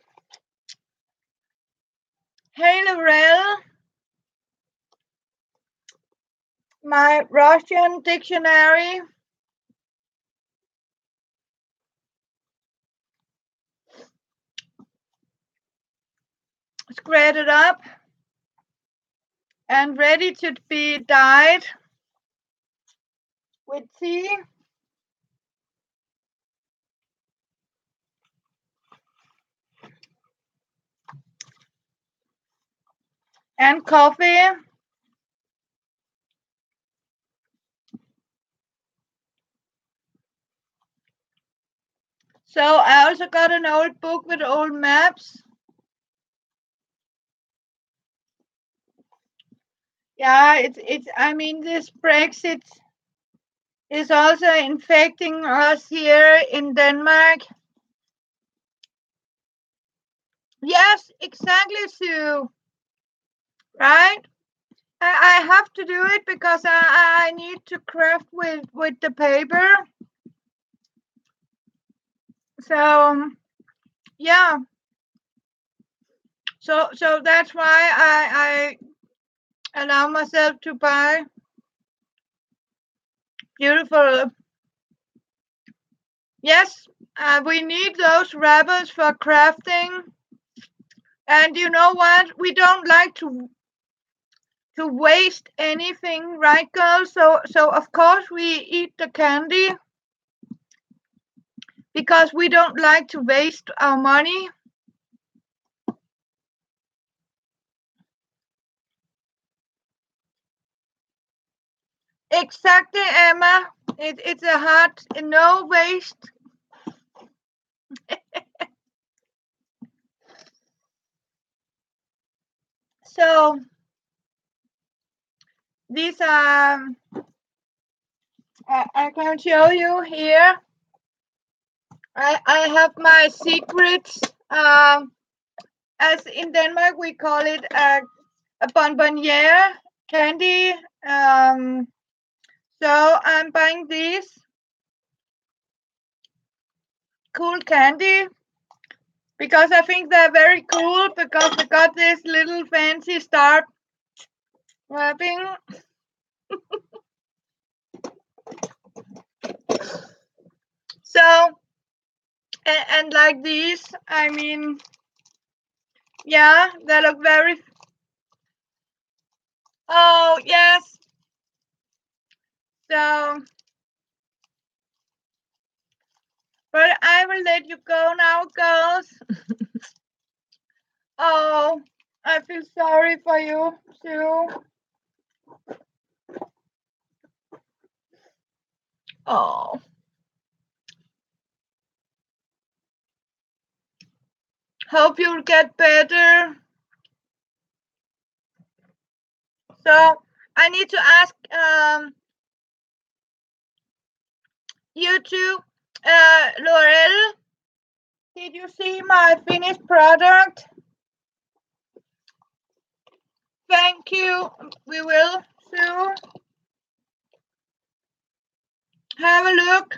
Halorel, my Russian dictionary. Scratched up and ready to be dyed with tea and coffee. So I also got an old book with old maps. Yeah, it's I mean, this Brexit is also infecting us here in Denmark. Yes, exactly, Sue. Right? I have to do it because I need to craft with the paper. So yeah, so that's why I allow myself to buy beautiful. Yes, we need those wrappers for crafting. And you know what? We don't like to waste anything, right, girls? So of course we eat the candy because we don't like to waste our money. Exactly, Emma. It's a hard no waste. So these are I can show you here. I have my secrets. As in Denmark we call it a bonbonniere candy. So I'm buying these cool candy because I think they're very cool because they got this little fancy star wrapping. So and like these, I mean, yeah, they look very. Oh yes. So, but I will let you go now, girls. Oh, I feel sorry for you too. Oh, hope you'll get better. So I need to ask you two, Laurel, did you see my finished product? Thank you. We will soon. Have a look.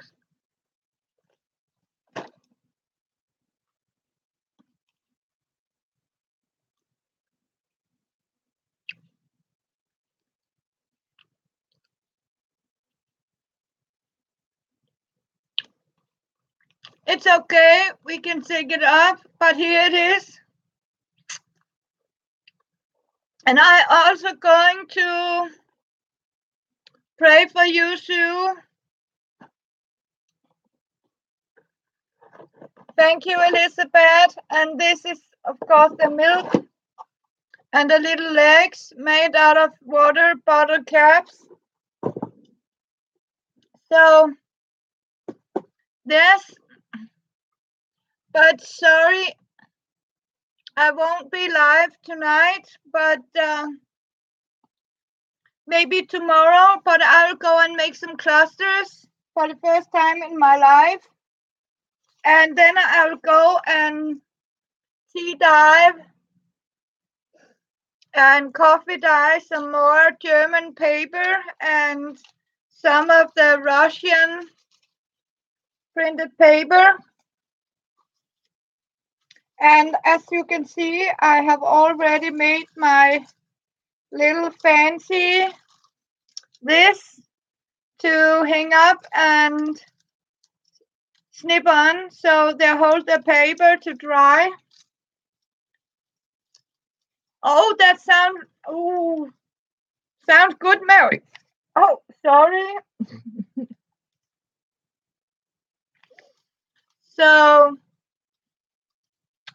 It's okay. We can take it off, but here it is. And I also going to pray for you, Sue. Thank you, Elizabeth. And this is, of course, the milk and the little legs made out of water bottle caps. So, yes, but sorry, I won't be live tonight, but maybe tomorrow. But I'll go and make some clusters for the first time in my life. And then I'll go and tea dive and coffee dye some more German paper and some of the Russian printed paper. And as you can see, I have already made my little fancy this to hang up and snip on so they hold the paper to dry. Oh, that sounds good, Mary. Oh, sorry.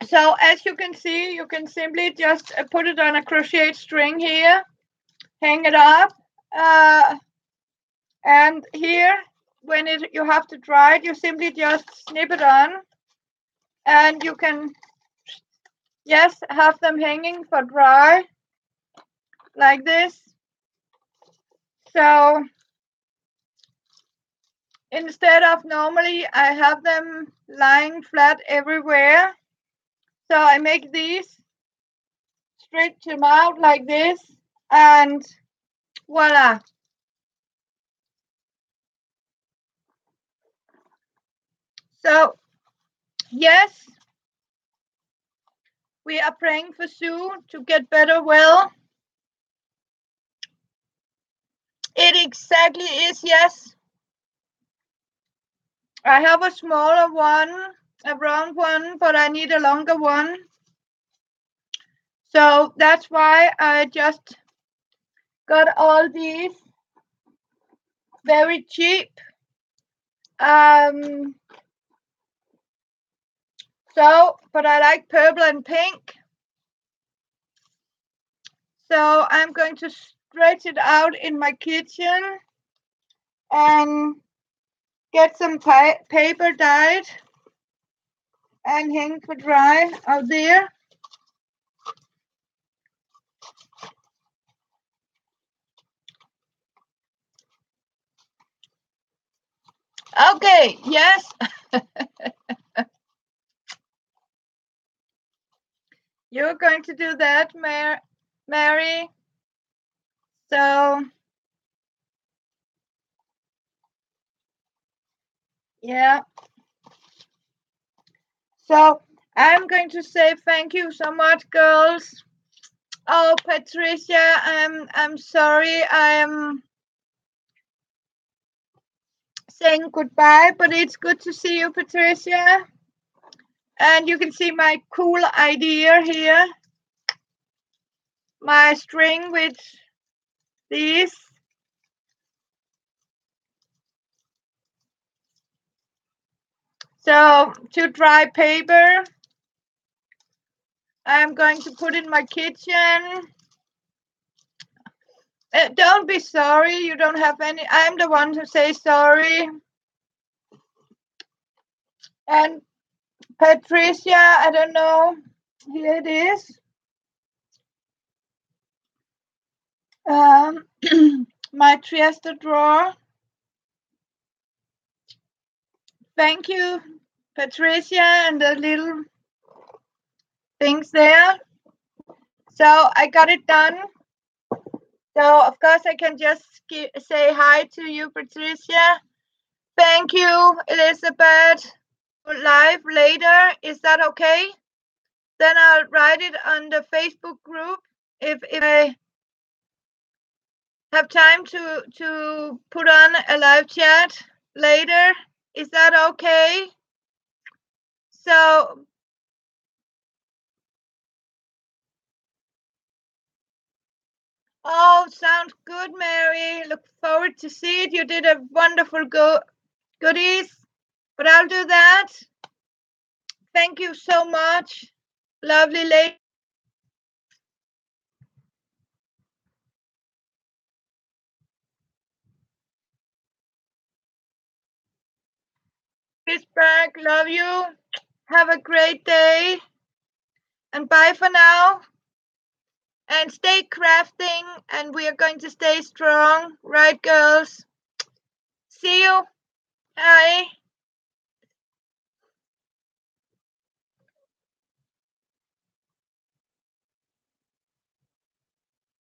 So as you can see, you can simply just put it on a crochet string here, hang it up, and here when you have to dry it, you simply just snip it on, and you can have them hanging for dry like this. So instead of normally I have them lying flat everywhere, so I make these, stretch them out like this, And voila. So, yes, we are praying for Sue to get better well. It exactly is, yes. I have a smaller one, a round one, but I need a longer one. So that's why I just got all these very cheap. But I like purple and pink. So I'm going to stretch it out in my kitchen and get some paper dyed and hang for dry out there. Okay, yes. You're going to do that, Mary. So, yeah. So I'm going to say thank you so much, girls. Oh, Patricia, I'm sorry. I'm saying goodbye, but it's good to see you, Patricia. And you can see my cool idea here. My string with these. So to dry paper, I'm going to put in my kitchen. Don't be sorry. You don't have any. I'm the one who says sorry. And Patricia, I don't know. Here it is. My Trieste drawer. Thank you, Patricia, and the little things there. So I got it done. So of course I can just say hi to you, Patricia. Thank you, Elizabeth. Live later. Is that okay? Then I'll write it on the Facebook group if I have time to put on a live chat later. Is that okay? So oh, sounds good, Mary. Look forward to see it. You did a wonderful goodies, but I'll do that. Thank you so much. Lovely lady. Pittsburgh, love you. Have a great day. And bye for now. And stay crafting, and we are going to stay strong. Right, girls? See you. Bye.